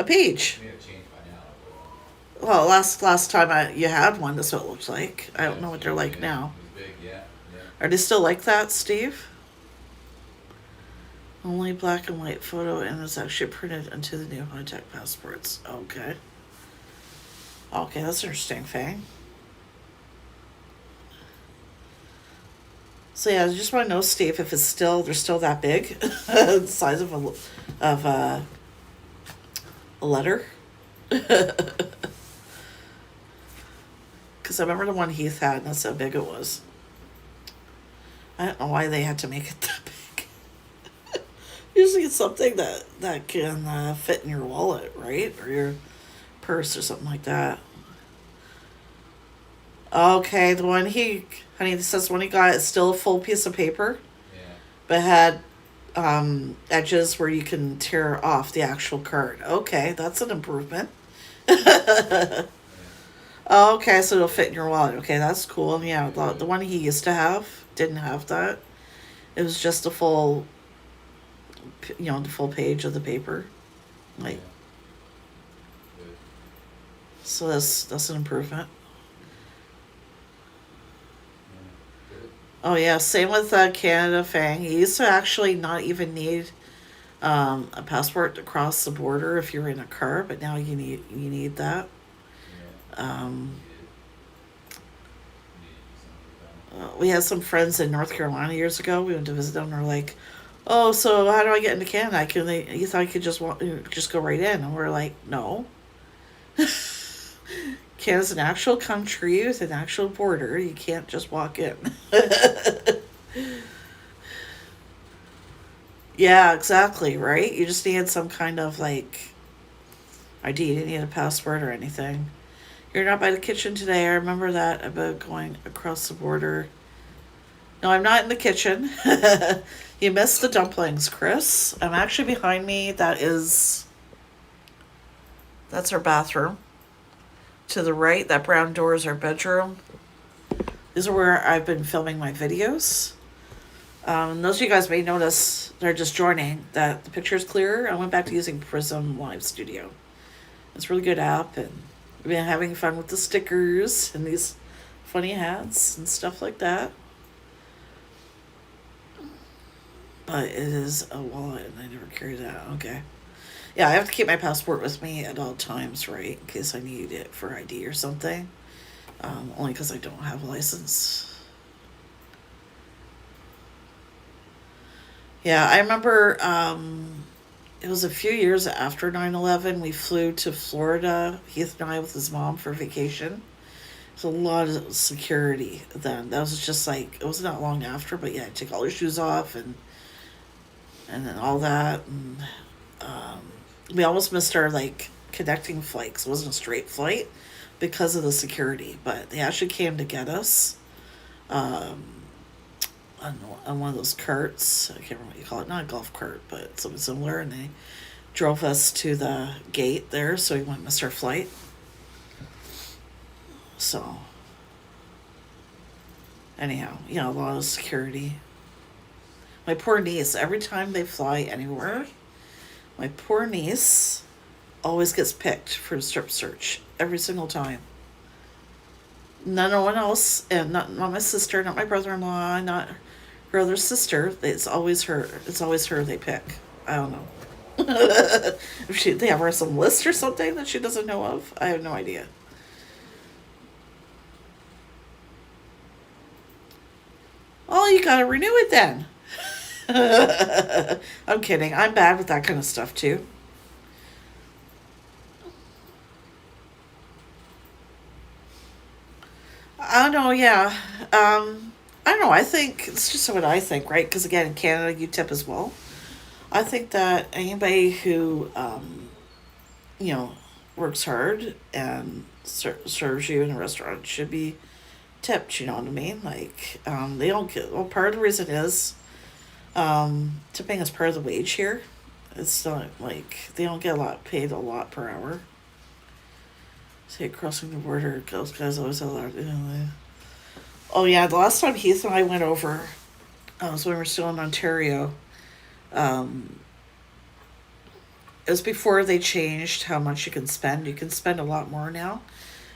page. May have changed by now. Well, last time you had one, that's what it looked like. I don't know what they're like now. It was big, yeah. Are they still like that, Steve? Only black and white photo, and it's actually printed into the new high-tech passports. Okay. Okay, that's interesting, Fang. So yeah, I just want to know, Steve, if they're still that big, the size of a letter. Because I remember the one Heath had, and that's how big it was. I don't know why they had to make it that big. Usually it's something that can fit in your wallet, right? Or your purse or something like that. Okay, the one it says when he got it's still a full piece of paper. Yeah. But had edges where you can tear off the actual card. Okay, that's an improvement. Okay, so it'll fit in your wallet. Okay, that's cool. Yeah, the one he used to have didn't have that. It was just the full page of the paper. Like, Yeah. so that's an improvement. Good. Oh yeah, same with Canada, Fang. You used to actually not even need a passport to cross the border if you're in a car, but now you need that. Yeah. We had some friends in North Carolina years ago. We went to visit them. And they're like, "Oh, so how do I get into Canada? You thought you could just go right in?" And we're like, "No." Canada's an actual country with an actual border. You can't just walk in. Yeah, exactly, right? You just need some kind of like ID. You didn't need a passport or anything. You're not by the kitchen today. I remember that about going across the border. No, I'm not in the kitchen. You missed the dumplings, Chris. I'm actually behind me. That's our bathroom. To the right, that brown door is our bedroom. These are where I've been filming my videos. Those of you guys may notice, they're just joining, that the picture is clearer. I went back to using Prism Live Studio. It's a really good app, and we've been having fun with the stickers and these funny hats and stuff like that. But it is a wallet, and I never carry that. Okay. Yeah, I have to keep my passport with me at all times, right? In case I need it for ID or something. only because I don't have a license. Yeah, I remember it was a few years after 9/11. We flew to Florida, Heath and I, with his mom for vacation. There's a lot of security then. That was just like, it was not long after, but yeah, take all your shoes off and then all that. And we almost missed our like connecting flight 'cause it wasn't a straight flight because of the security. But they actually came to get us um, on one of those carts. I can't remember what you call it. Not a golf cart, but something similar. And they drove us to the gate there so we wouldn't miss our flight. So, anyhow, yeah, a lot of security. My poor niece, every time they fly anywhere, my poor niece always gets picked for a strip search every single time. No one else, and not my sister, not my brother-in-law, not her other sister. It's always her. It's always her they pick. I don't know. If they have her on some list or something that she doesn't know of, I have no idea. Oh, you gotta renew it then. I'm kidding. I'm bad with that kind of stuff too. I don't know. Yeah. I don't know. I think it's just what I think, right? Because again, in Canada, you tip as well. I think that anybody who, you know, works hard and serves you in a restaurant should be tipped. You know what I mean? Like, they don't get. Well, part of the reason is, tipping is part of the wage here. It's not like they don't get paid a lot per hour. Say crossing the border, those guys always have a lot. Oh yeah, the last time Heath and I went over, was when we were still in Ontario. Um, it was before they changed how much you can spend. You can spend a lot more now.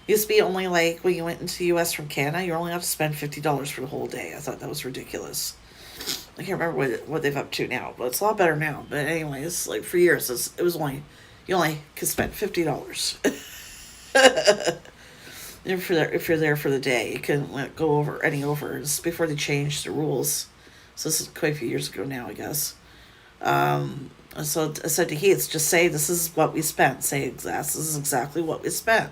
It used to be only like when you went into the U.S. from Canada, you only have to spend $50 for the whole day. I thought that was ridiculous. I can't remember what they've up to now, but it's a lot better now. But anyways, like for years, it was only you only could spend $50. If you're there for the day, you can go over any overs before they changed the rules. So this is quite a few years ago now, I guess. So I said to Heath, just say this is what we spent. Say this is exactly what we spent,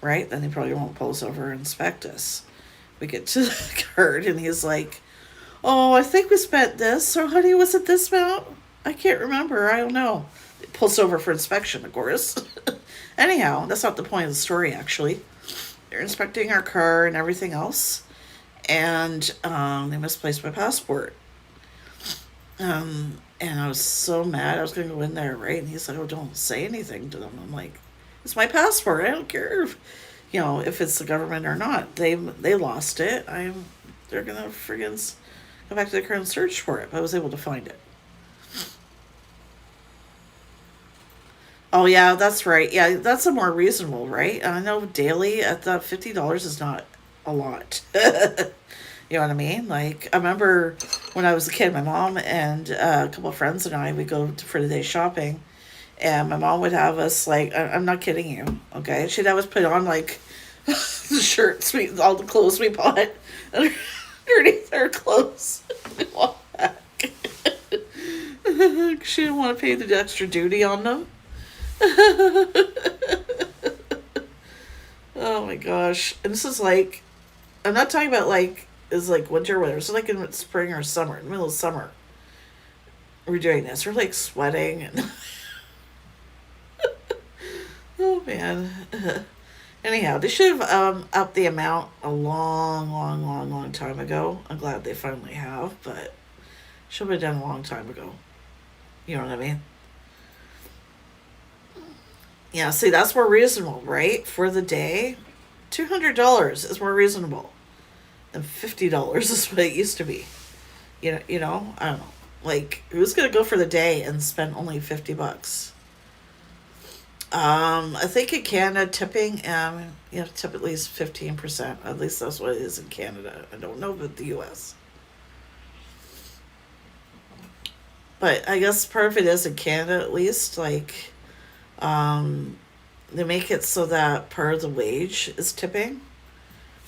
right? Then they probably won't pull us over and inspect us. We get to the card and he's like, "Oh, I think we spent this. So honey, was it this amount? I can't remember. I don't know." They pull us over for inspection, of course. Anyhow, that's not the point of the story, actually. They're inspecting our car and everything else, and they misplaced my passport. And I was so mad. I was going to go in there, right? And he's like, "Oh, don't say anything to them." I'm like, "It's my passport. I don't care if it's the government or not. They lost it. They're gonna friggin' go back to the car and search for it." But I was able to find it. Oh yeah, that's right. Yeah, that's a more reasonable, right? I know daily at the $50 is not a lot. You know what I mean? Like I remember when I was a kid, my mom and a couple of friends and I would go for the day shopping, and my mom would have us like I'm not kidding you, okay? She'd have us put on like the shirts, all the clothes we bought underneath our clothes. We walk back. She didn't want to pay the extra duty on them. Oh my gosh. And this is like, I'm not talking about like, it's like winter weather. It's like in spring or summer, in the middle of summer. We're doing this. We're like sweating and oh man. Anyhow, they should have upped the amount a long time ago. I'm glad they finally have, but should have been done a long time ago. You know what I mean? Yeah, see, that's more reasonable, right? For the day, $200 is more reasonable than $50 is what it used to be. I don't know. Like, who's gonna go for the day and spend only $50? I think in Canada, tipping, you have to tip at least 15%. At least that's what it is in Canada. I don't know about the U.S. But I guess part of it is in Canada, at least, like, they make it so that part of the wage is tipping.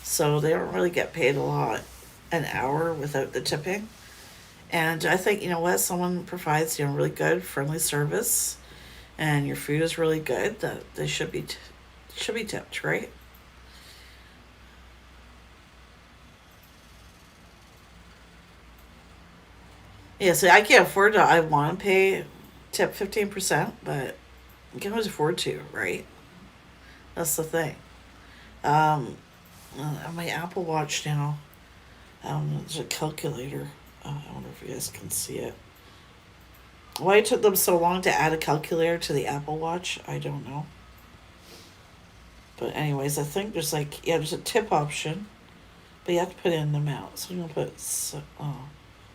So they don't really get paid a lot an hour without the tipping. And I think, you know what, someone provides, really good, friendly service, and your food is really good, that they should be tipped, right? Yeah, see, I can't afford to. I want to pay tip 15%, but I can't always afford to, right? That's the thing. Um, on my Apple Watch now, there's a calculator. I wonder if you guys can see it. Why it took them so long to add a calculator to the Apple Watch, I don't know. But anyways, I think there's a tip option, but you have to put in the amount. So I'm gonna put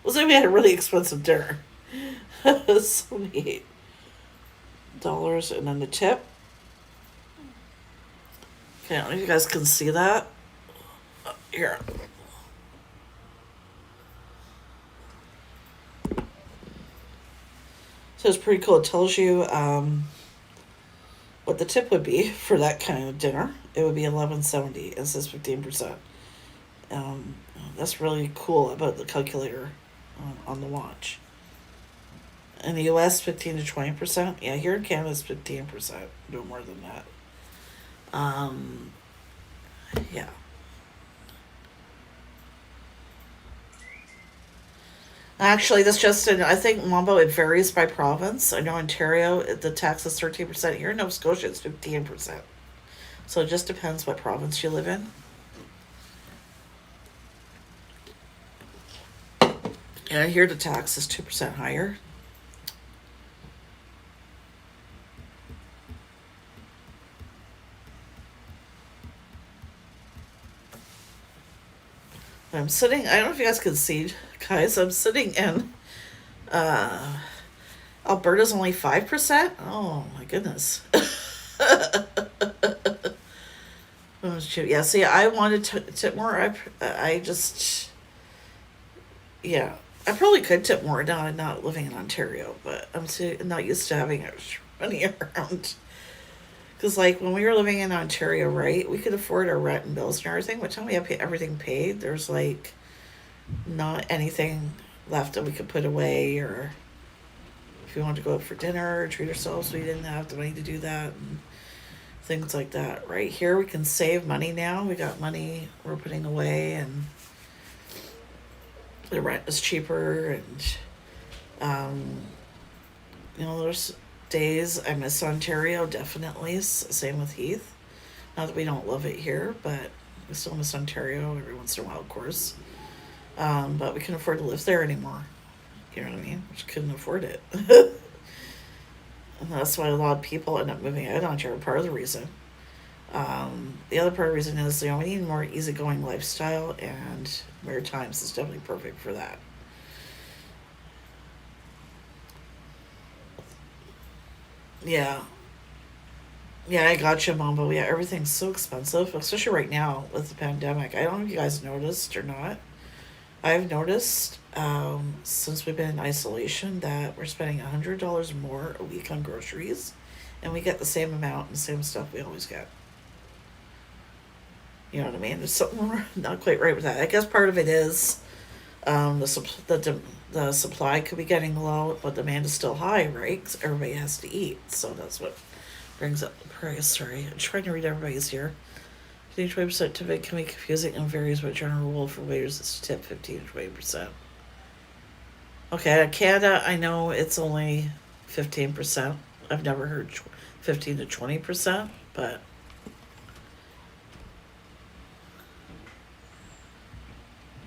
well, say we had a really expensive dinner, $78, and then the tip. Okay, I don't know if you guys can see that. Here. So it's pretty cool. It tells you what the tip would be for that kind of dinner. It would be $11.70. It says 15%. That's really cool about the calculator on the watch. In the U.S., 15 to 20%. Yeah, here in Canada, it's 15%. No more than that. Yeah. Actually, I think, Mambo, it varies by province. I know Ontario, the tax is 13%. Here in Nova Scotia, it's 15%. So it just depends what province you live in. And here the tax is 2% higher. I'm sitting, I don't know if you guys can see, guys, I'm sitting in, Alberta's only 5%. Oh my goodness. Yeah, see, I wanted to tip more. I just, yeah, I probably could tip more now. I'm not living in Ontario, but I'm not used to having extra money around. Because, like, when we were living in Ontario, right, we could afford our rent and bills and everything. By the time we have everything paid, there's, like, not anything left that we could put away, or if we wanted to go out for dinner or treat ourselves, we didn't have the money to do that, and things like that. Right here, we can save money now. We got money we're putting away, and the rent is cheaper, and, there's days I miss Ontario, definitely. Same with Heath. Not that we don't love it here, but we still miss Ontario every once in a while, of course. But we can't afford to live there anymore. You know what I mean? We just couldn't afford it. And that's why a lot of people end up moving out of Ontario, part of the reason. The other part of the reason is, we need a more easygoing lifestyle, and Maritimes is definitely perfect for that. Yeah. Yeah, I got you, Mom, but yeah, everything's so expensive, especially right now with the pandemic. I don't know if you guys noticed or not. I've noticed since we've been in isolation that we're spending $100 more a week on groceries, and we get the same amount and same stuff we always get. You know what I mean? There's something not quite right with that. I guess part of it is the supply could be getting low, but demand is still high, right? 'Cause everybody has to eat, so that's what brings up the price. Sorry, I'm trying to read everybody's here. 15 to 20% tip can be confusing and varies, but general rule for waiters is to tip 15 to 20%. Okay, Canada, I know it's only 15%. I've never heard 15 to 20%, but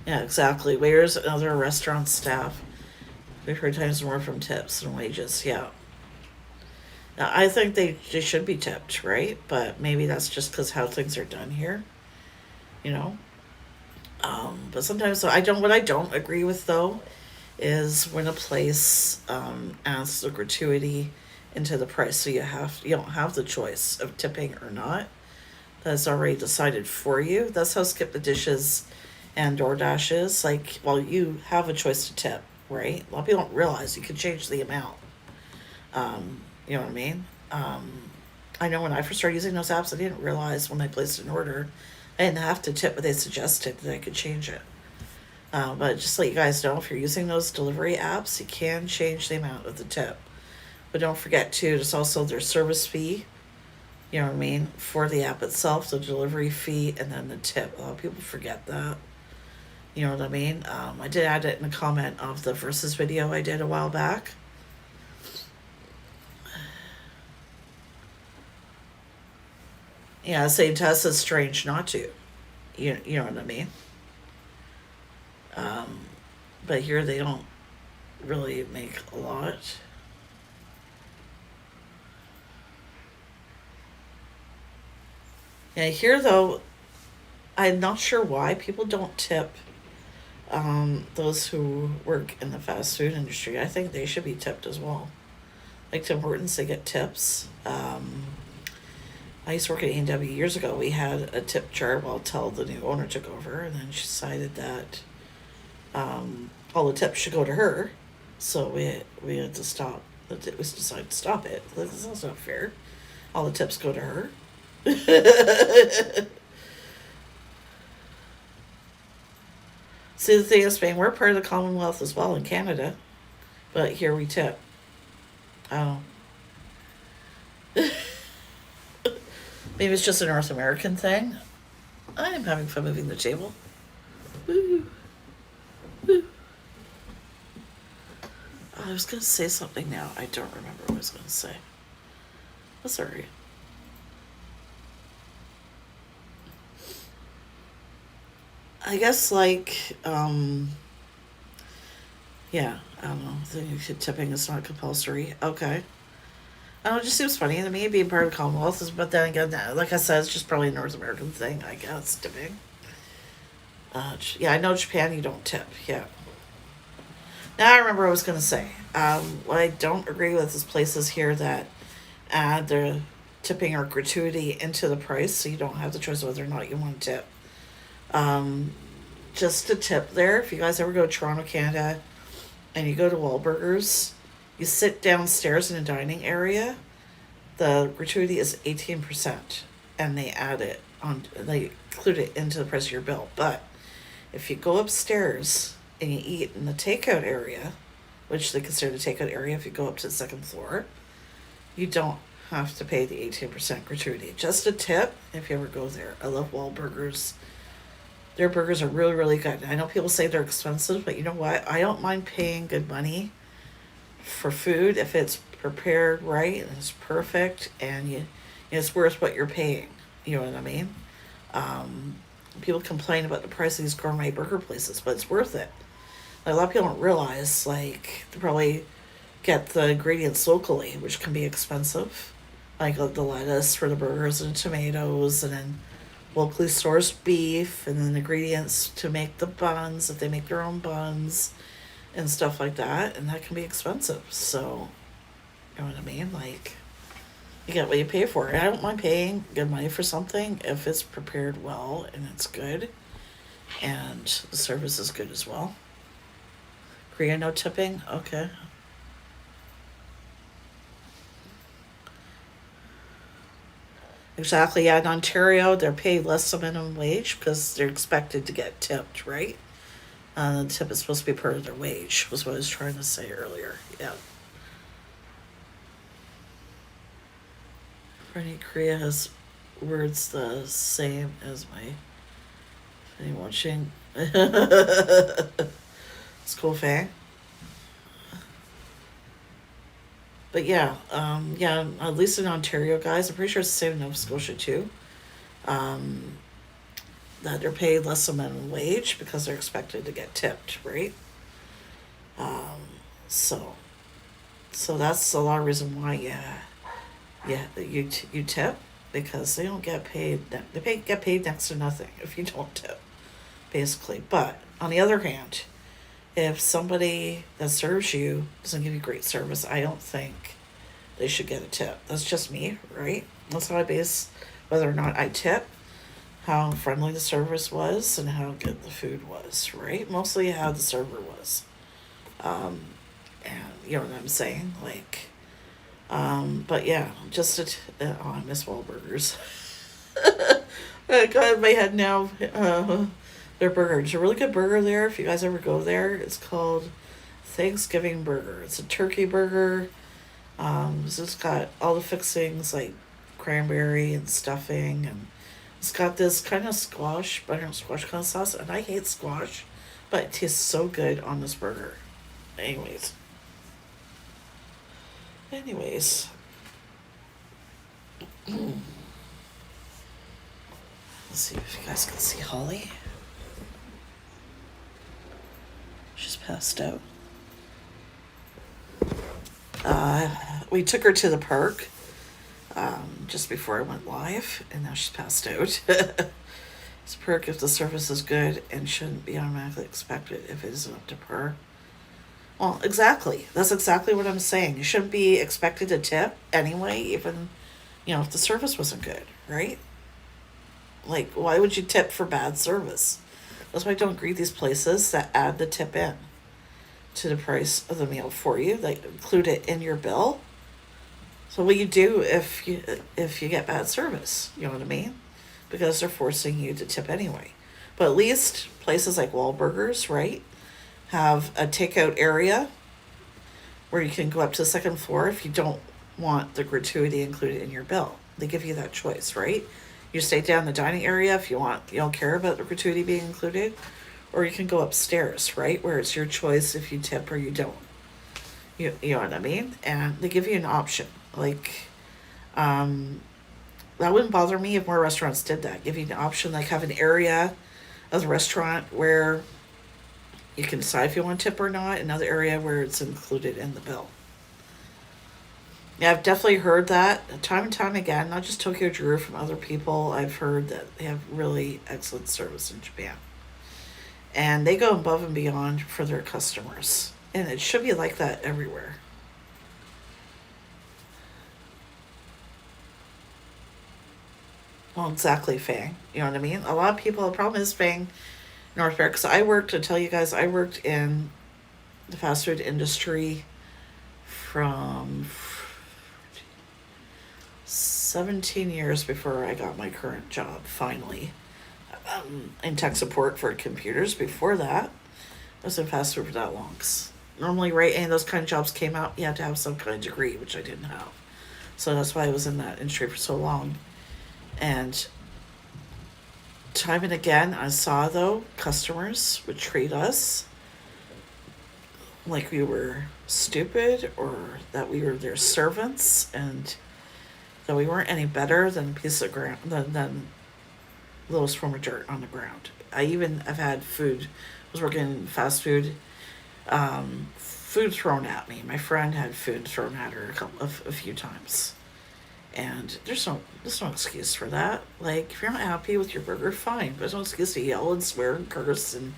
yeah, exactly. Waiters and other restaurant staff, we've heard times more from tips than wages. Yeah. Now, I think they should be tipped, right? But maybe that's just because how things are done here, you know. But sometimes, so what I don't agree with though is when a place adds the gratuity into the price, so you don't have the choice of tipping or not. That's already decided for you. That's how Skip the Dishes and DoorDash is. Like, well, you have a choice to tip, right? A lot of people don't realize you can change the amount. You know what I mean? I know when I first started using those apps, I didn't realize when I placed an order I didn't have to tip, but they suggested that I could change it. But just to let you guys know, if you're using those delivery apps, you can change the amount of the tip. But don't forget too, there's also their service fee. You know what I mean? For the app itself, the delivery fee, and then the tip. A lot of people forget that. You know what I mean? I did add it in a comment of the versus video I did a while back. Yeah, saying to us it's strange not to. You know what I mean? But here they don't really make a lot. Yeah, here though, I'm not sure why people don't tip those who work in the fast food industry. I think they should be tipped as well. Like Tim Hortons, they get tips. I used to work at A&W years ago. We had a tip jar till the new owner took over, and then she decided that all the tips should go to her. So we had to stop. We decided to stop it. That's not fair. All the tips go to her. See, the thing is, Spain, we're part of the Commonwealth as well in Canada, but here we tip. Oh. Maybe it's just a North American thing. I am having fun moving the table. Woo. Woo. I was going to say something now. I don't remember what I was going to say. That's all right. I guess, like, yeah, I don't know. Tipping is not compulsory. Okay. I don't know, it just seems funny to me being part of the Commonwealth, but then again, like I said, it's just probably a North American thing, I guess, tipping. Yeah, I know Japan, you don't tip, yeah. Now I remember what I was going to say. What I don't agree with is places here that add their tipping or gratuity into the price, so you don't have the choice of whether or not you want to tip. Just a tip there, if you guys ever go to Toronto, Canada, and you go to Wahlburgers, you sit downstairs in a dining area, the gratuity is 18%, and they add it on, they include it into the price of your bill. But if you go upstairs and you eat in the takeout area, which they consider the takeout area if you go up to the second floor, you don't have to pay the 18% gratuity. Just a tip if you ever go there. I love Wahlburgers. Their burgers are really, really good. I know people say they're expensive, but you know what? I don't mind paying good money for food if it's prepared right and it's perfect and it's worth what you're paying. You know what I mean? People complain about the price of these gourmet burger places, but it's worth it. Like, a lot of people don't realize, like, they probably get the ingredients locally, which can be expensive. Like the lettuce for the burgers and tomatoes, and then locally sourced beef, and then ingredients to make the buns, if they make their own buns, and stuff like that, and that can be expensive. So, you know what I mean? Like, you get what you pay for. I don't mind paying good money for something if it's prepared well and it's good, and the service is good as well. Korea, no tipping? Okay. Exactly, yeah. In Ontario, they're paid less than minimum wage because they're expected to get tipped, right? The tip is supposed to be part of their wage, was what I was trying to say earlier. Yeah. Ernie, Korea has words the same as my watching. It's cool, Faye. But yeah, yeah, at least in Ontario, guys, I'm pretty sure it's the same in Nova Scotia too. That they're paid less than minimum wage because they're expected to get tipped, right? So that's a lot of reason why, you tip, because they don't get paid. They get paid next to nothing if you don't tip, basically. But on the other hand, if somebody that serves you doesn't give you great service, I don't think they should get a tip. That's just me, right? That's how I base whether or not I tip, how friendly the service was and how good the food was, right? Mostly how the server was. And you know what I'm saying? Like, but yeah, just I miss Wahlburgers. I got in my head now. Their burger. It's a really good burger there. If you guys ever go there, it's called Thanksgiving Burger. It's a turkey burger. So it's got all the fixings like cranberry and stuffing, and it's got this kind of squash, butternut squash kind of sauce. And I hate squash, but it tastes so good on this burger. Anyways. Let's see if you guys can see Holly. She's passed out. We took her to the park just before I went live, and now she's passed out. It's a perk if the service is good and shouldn't be automatically expected if it isn't up to par. Well, exactly. That's exactly what I'm saying. You shouldn't be expected to tip anyway, even, if the service wasn't good, right? Like, why would you tip for bad service? That's why I don't agree with these places that add the tip in to the price of the meal for you. They include it in your bill. So what you do if you get bad service, you know what I mean? Because they're forcing you to tip anyway. But at least places like Wahlburgers, right, have a takeout area where you can go up to the second floor if you don't want the gratuity included in your bill. They give you that choice, right? You stay down in the dining area if you don't care about the gratuity being included, or you can go upstairs, right, where it's your choice if you tip or you don't. You know what I mean? And they give you an option. Like, that wouldn't bother me if more restaurants did that. Give you an option, like have an area of the restaurant where you can decide if you want to tip or not, another area where it's included in the bill. Yeah, I've definitely heard that time and time again, not just Tokyo Drew, from other people. I've heard that they have really excellent service in Japan. And they go above and beyond for their customers. And it should be like that everywhere. Well, exactly, Fang. You know what I mean? A lot of people, the problem is, Fang, North America, because I worked in the fast food industry from 17 years before I got my current job, finally, in tech support for computers. Before that, I was in fast food for that long. Normally, right, any of those kind of jobs came out, you had to have some kind of degree, which I didn't have. So that's why I was in that industry for so long. And time and again, I saw, though, customers would treat us like we were stupid, or that we were their servants, and that we weren't any better than a piece of ground, than little form of dirt on the ground. I've had food. I was working in fast food. Food thrown at me. My friend had food thrown at her a few times. And there's no excuse for that. Like, if you're not happy with your burger, fine. But there's no excuse to yell and swear and curse and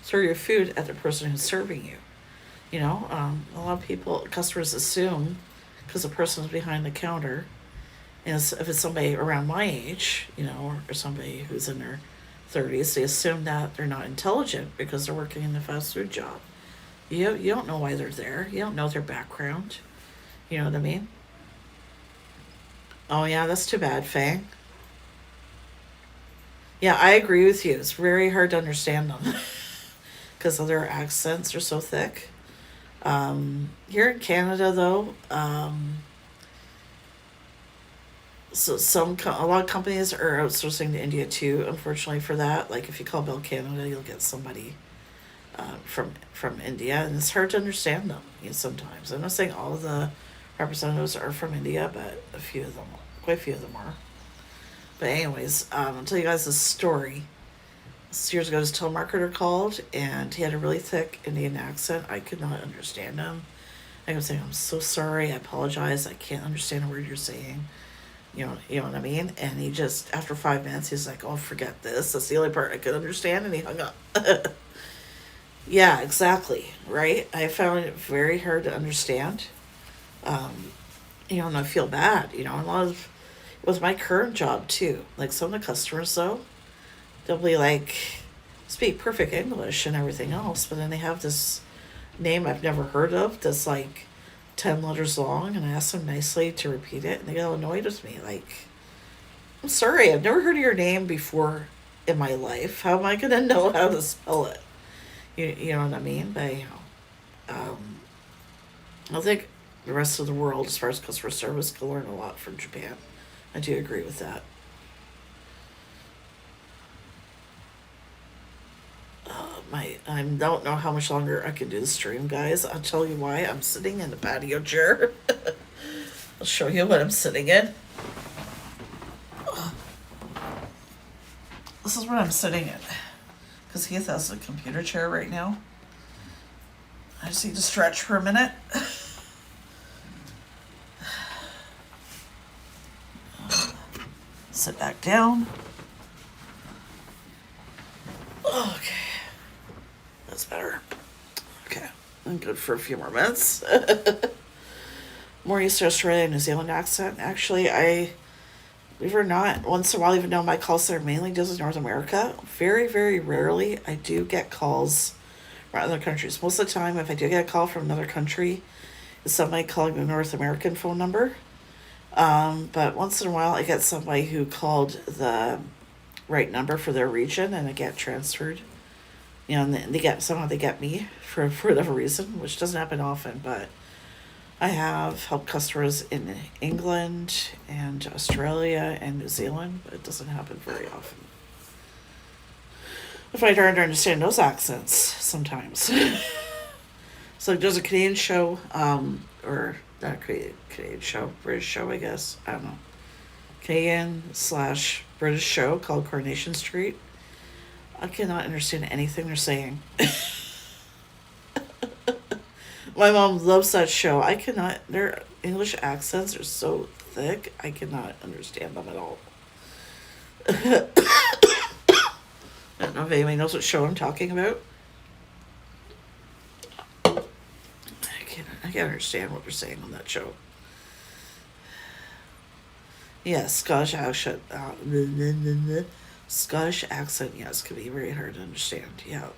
throw your food at the person who's serving you. A lot of customers assume, because the person's behind the counter, and if it's somebody around my age, or somebody who's in their 30s, they assume that they're not intelligent because they're working in a fast food job. You don't know why they're there. You don't know their background. You know what I mean? Oh, yeah, that's too bad, Fang. Yeah, I agree with you. It's very hard to understand them because of their accents are so thick. Here in Canada, though, a lot of companies are outsourcing to India too. Unfortunately for that, like if you call Bell Canada, you'll get somebody from India, and it's hard to understand them sometimes. I'm not saying all of the representatives are from India, but quite a few of them are. But anyways, I'll tell you guys this story. Years ago, this telemarketer called, and he had a really thick Indian accent. I could not understand him. I was saying, "I'm so sorry. I apologize. I can't understand a word you're saying." You know what I mean? And he just, after 5 minutes, he's like, "Oh, forget this. That's the only part I could understand," and he hung up. Yeah, exactly. Right? I found it very hard to understand. And I feel bad. A lot of, with my current job too. Like some of the customers, though, they'll be like, speak perfect English and everything else, but then they have this name I've never heard of that's like 10 letters long, and I ask them nicely to repeat it, and they get all annoyed with me. Like, I'm sorry, I've never heard of your name before in my life. How am I gonna know how to spell it? You know what I mean? By I think the rest of the world, as far as customer service, can learn a lot from Japan. I do agree with that. I don't know how much longer I can do the stream, guys. I'll tell you why. I'm sitting in the patio chair. I'll show you what I'm sitting in. This is what I'm sitting in. Because Heath has a computer chair right now. I just need to stretch for a minute. Sit back down. Okay. That's better. Okay. I'm good for a few more minutes. More used to Australia and New Zealand accent. Actually, believe it or not, once in a while, even though my call center mainly deals with North America, very, very rarely I do get calls from other countries. Most of the time, if I do get a call from another country, it's somebody calling the North American phone number. But once in a while, I get somebody who called the right number for their region, and I get transferred. You know, and somehow they get me for whatever reason, which doesn't happen often, but I have helped customers in England and Australia and New Zealand, but it doesn't happen very often. I find it hard to understand those accents sometimes. So there's a Canadian show, or not a Canadian show, British show, I guess. I don't know. Canadian/British show called Coronation Street. I cannot understand anything they're saying. My mom loves that show. Their English accents are so thick, I cannot understand them at all. I don't know if anybody knows what show I'm talking about. I can't understand what they're saying on that show. Yeah, Scottish accent. Scottish accent, yes, can be very hard to understand. Yeah.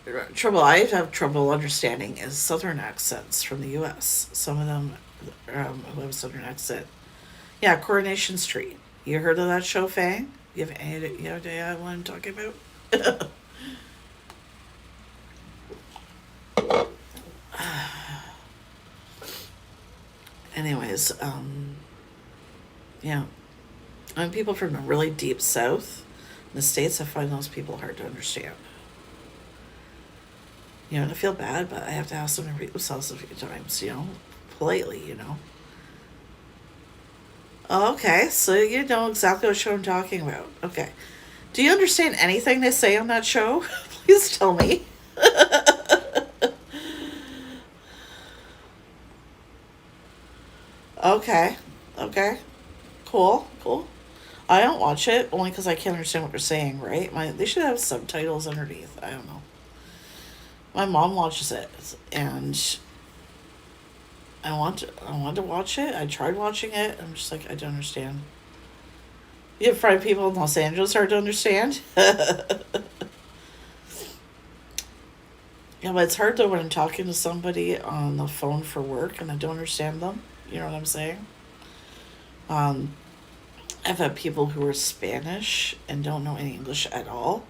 I have trouble understanding is Southern accents from the U.S. Some of them who have a Southern accent. Yeah, Coronation Street. You heard of that show, Fang? You have any idea what I'm talking about? Anyways, yeah. And people from the really deep south in the States, I find those people hard to understand. You know, and I feel bad, but I have to ask them to repeat themselves a few times, politely, Okay, so you know exactly what show I'm talking about. Okay. Do you understand anything they say on that show? Please tell me. Okay. Cool. I don't watch it only because I can't understand what they're saying, right? They should have subtitles underneath. I don't know. My mom watches it, and I want to watch it. I tried watching it. I'm just like, I don't understand. You have fried people in Los Angeles hard to understand? Yeah, but it's hard though when I'm talking to somebody on the phone for work and I don't understand them. You know what I'm saying? I've had people who are Spanish and don't know any English at all.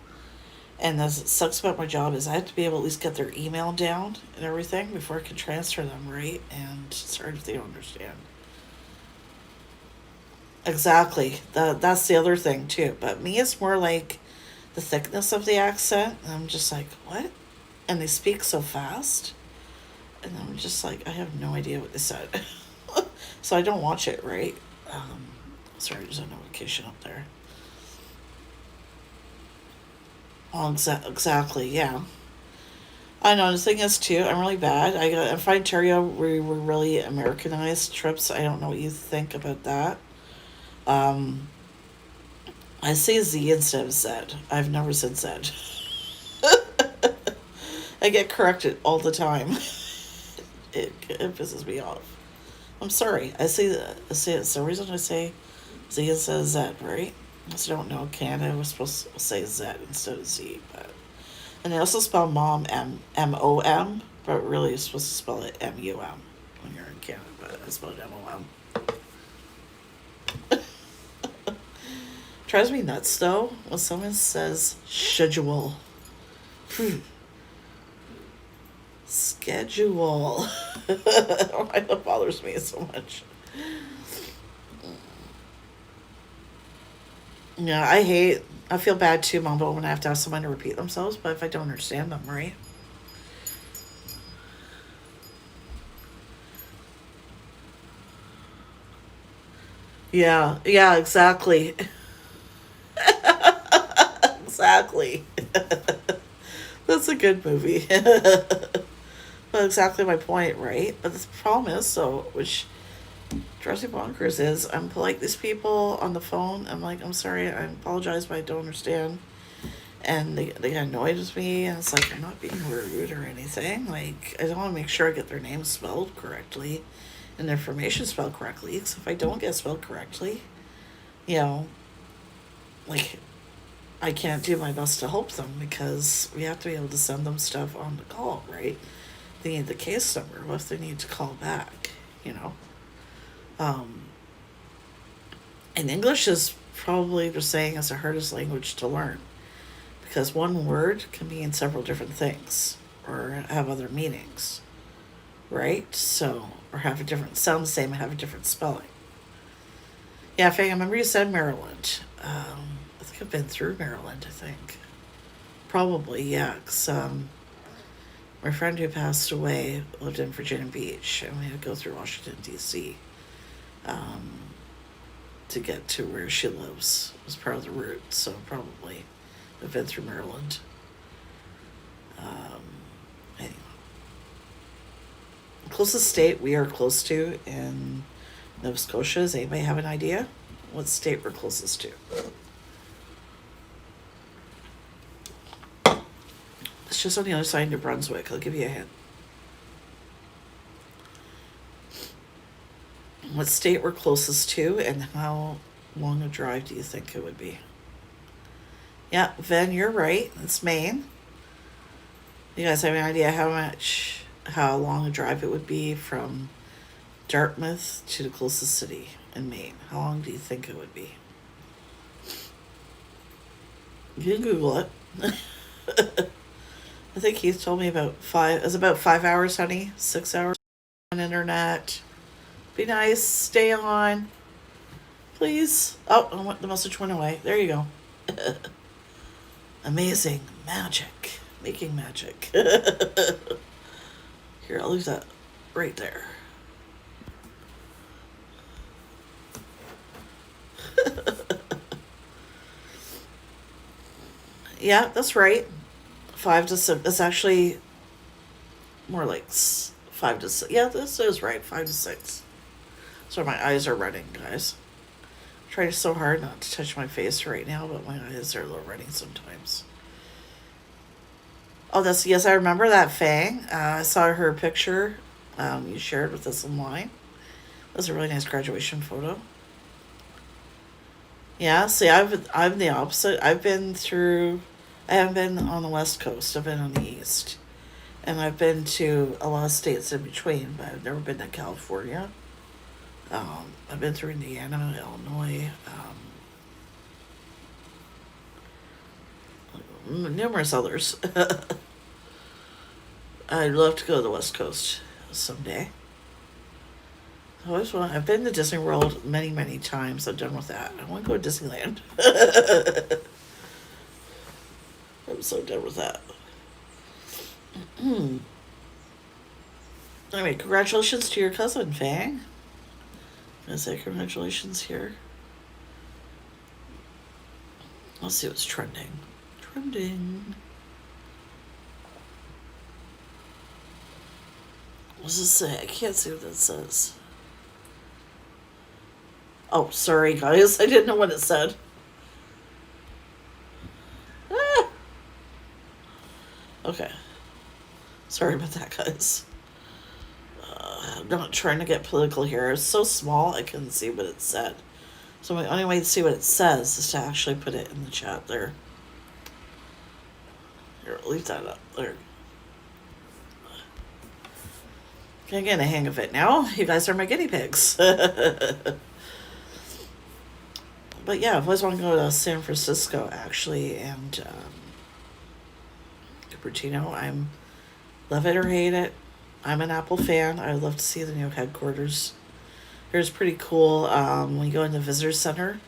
And the sucks about my job is I have to be able to at least get their email down and everything before I can transfer them, right? And it's hard if they don't understand. Exactly. That's the other thing, too. But me, it's more like the thickness of the accent. And I'm just like, what? And they speak so fast. And I'm just like, I have no idea what they said. So I don't watch it, right? Sorry, there's a notification up there. Oh, exactly, yeah. I know, the thing is, too, I'm really bad. I find Ontario, we were really Americanized trips. I don't know what you think about that. I say Z instead of Z. I've never said Z. I get corrected all the time. It pisses me off. I'm sorry. I say it's the reason I say Z instead of Z, right? I just don't know. Canada was supposed to say Z instead of Z, but and they also spell mom M-O-M, but really you're supposed to spell it M-U-M when you're in Canada, but I spell it M-O-M. Drives me nuts though when someone says schedule. Schedule. Why that bothers me so much. Yeah, I feel bad too, Mom, but when I have to ask someone to repeat themselves, but if I don't understand them, right? Yeah, yeah, exactly. Exactly. That's a good movie. But exactly my point, right? But the problem is, so, which drives me bonkers, is I'm polite these people on the phone. I'm like, I'm sorry, I apologize, but I don't understand. And they get annoyed with me, and it's like, I'm not being rude or anything. Like, I want to make sure I get their name spelled correctly and their information spelled correctly. Because if I don't get spelled correctly, you know, like, I can't do my best to help them because we have to be able to send them stuff on the call, right? They need the case number. What if they need to call back, you know? Um, and English is probably the saying is the hardest language to learn because one word can mean several different things or have other meanings, right? So, or have a different, sound the same and have a different spelling. Yeah, Fang, I remember you said Maryland. I think I've been through Maryland, I think. Probably, yeah, because my friend who passed away lived in Virginia Beach, and we had to go through Washington, D.C. Um, to get to where she lives. It was part of the route, so probably I've been through Maryland. Anyway. The closest state we are close to in Nova Scotia, does anybody have an idea? What state we're closest to? It's just on the other side of New Brunswick. I'll give you a hint. What state we're closest to, and how long a drive do you think it would be? Yeah, Ven, you're right. It's Maine. You guys have any idea how long a drive it would be from Dartmouth to the closest city in Maine? How long do you think it would be? You can Google it. I think Keith told me about 5. It's about 5 hours, honey. 6 hours on internet. Be nice. Stay on. Please. Oh, the message went away. There you go. Amazing. Magic. Making magic. Here, I'll leave that right there. Yeah, that's right. 5 to 6. It's actually more like 5 to 6. Yeah, this is right. 5 to 6. So my eyes are running, guys. I'm trying so hard not to touch my face right now, but my eyes are a little running sometimes. Oh, yes, I remember that Fang. I saw her picture. You shared with us online. That was a really nice graduation photo. Yeah, see, I'm the opposite. I haven't been on the West Coast. I've been on the East. And I've been to a lot of states in between, but I've never been to California. I've been through Indiana, Illinois, numerous others. I'd love to go to the West Coast someday. I've been to Disney World many, many times. I'm done with that. I want to go to Disneyland. I'm so done with that. Anyway, congratulations to your cousin, Fang. I say congratulations here. Let's see what's trending. Trending. What does it say? I can't see what that says. Oh, sorry, guys. I didn't know what it said. Ah. Okay. Sorry about that, guys. I'm not trying to get political here. It's so small I couldn't see what it said. So the only way to see what it says is to actually put it in the chat there. Here, leave that up there. I'm getting a hang of it now. You guys are my guinea pigs. But yeah, I've always wanted to go to San Francisco, actually, and Cupertino. I'm love it or hate it. I'm an Apple fan. I'd love to see the new headquarters. It's pretty cool. When you go in the visitor center,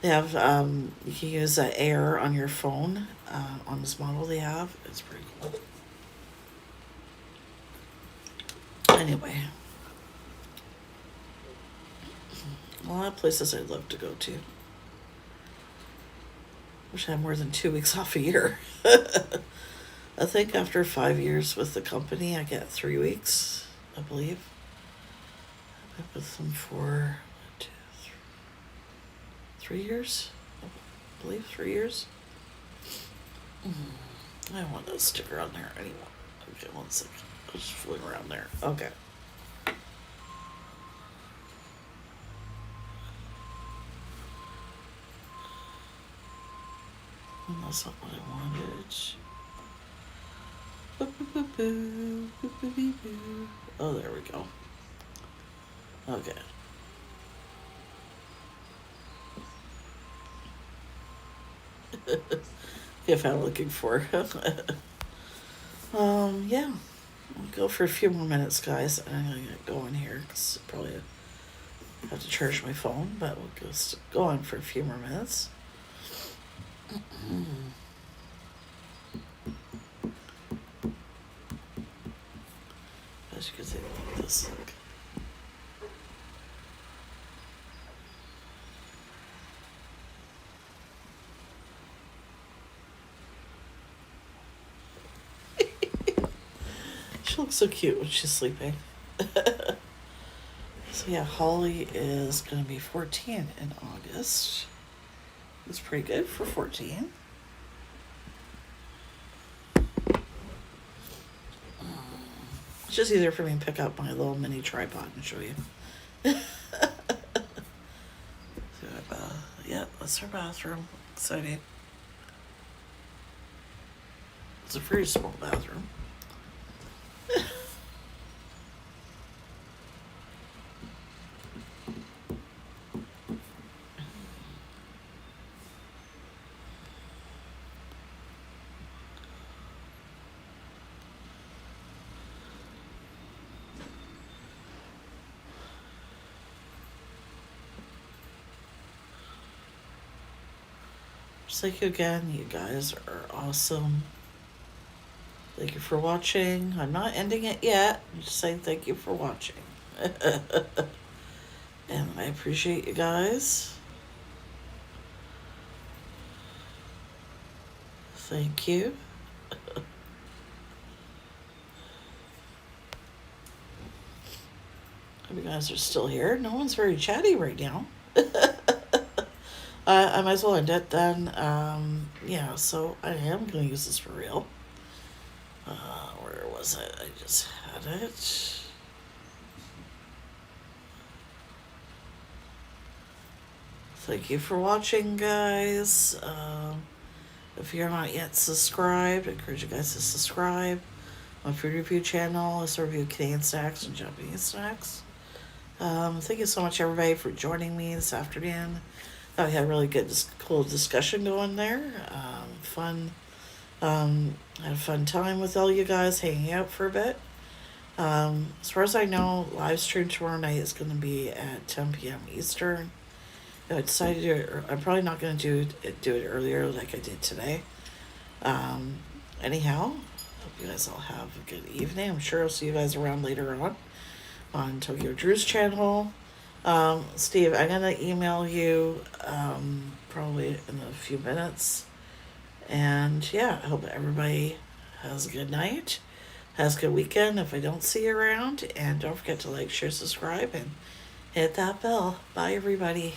they have you can use Air on your phone. On this model they have, it's pretty cool. Anyway, a lot of places I'd love to go to. Wish I had more than 2 weeks off a year. I think after 5 years with the company, I get 3 weeks, I believe. I've been with them for 3 years, I believe, 3 years. I don't want that sticker on there anymore. Okay, 1 second. I'm just fooling around there. Okay. That's not what I wanted. Oh, there we go. Okay. If I'm looking for. Yeah. I'll go for a few more minutes, guys. And I'm gonna get going here because probably have to charge my phone, but we'll just go on for a few more minutes. As you can see, look at this. Look. She looks so cute when she's sleeping. So yeah, Holly is going to be 14 in August. It's pretty good for 14. It's just easier for me to pick up my little mini tripod and show you. So, yeah, that's her bathroom. Exciting. It's a pretty small bathroom. Thank you again. You guys are awesome. Thank you for watching. I'm not ending it yet. I'm just saying thank you for watching. And I appreciate you guys. Thank you. Hope you guys are still here. No one's very chatty right now. I might as well end it then. Yeah, so I am going to use this for real. Where was it? I just had it. Thank you for watching, guys. If you're not yet subscribed, I encourage you guys to subscribe. My food review channel, I review Canadian snacks and Japanese snacks. Thank you so much, everybody, for joining me this afternoon. We had a really good, cool discussion going there. Fun. Had a fun time with all you guys, hanging out for a bit. As far as I know, live stream tomorrow night is going to be at 10 p.m. Eastern. I decided to, I'm probably not going to do it earlier like I did today. Anyhow, hope you guys all have a good evening. I'm sure I'll see you guys around later on Tokyo Drew's channel. Steve, I'm going to email you probably in a few minutes. And yeah, I hope everybody has a good night, has a good weekend if I don't see you around. And don't forget to like, share, subscribe, and hit that bell. Bye, everybody.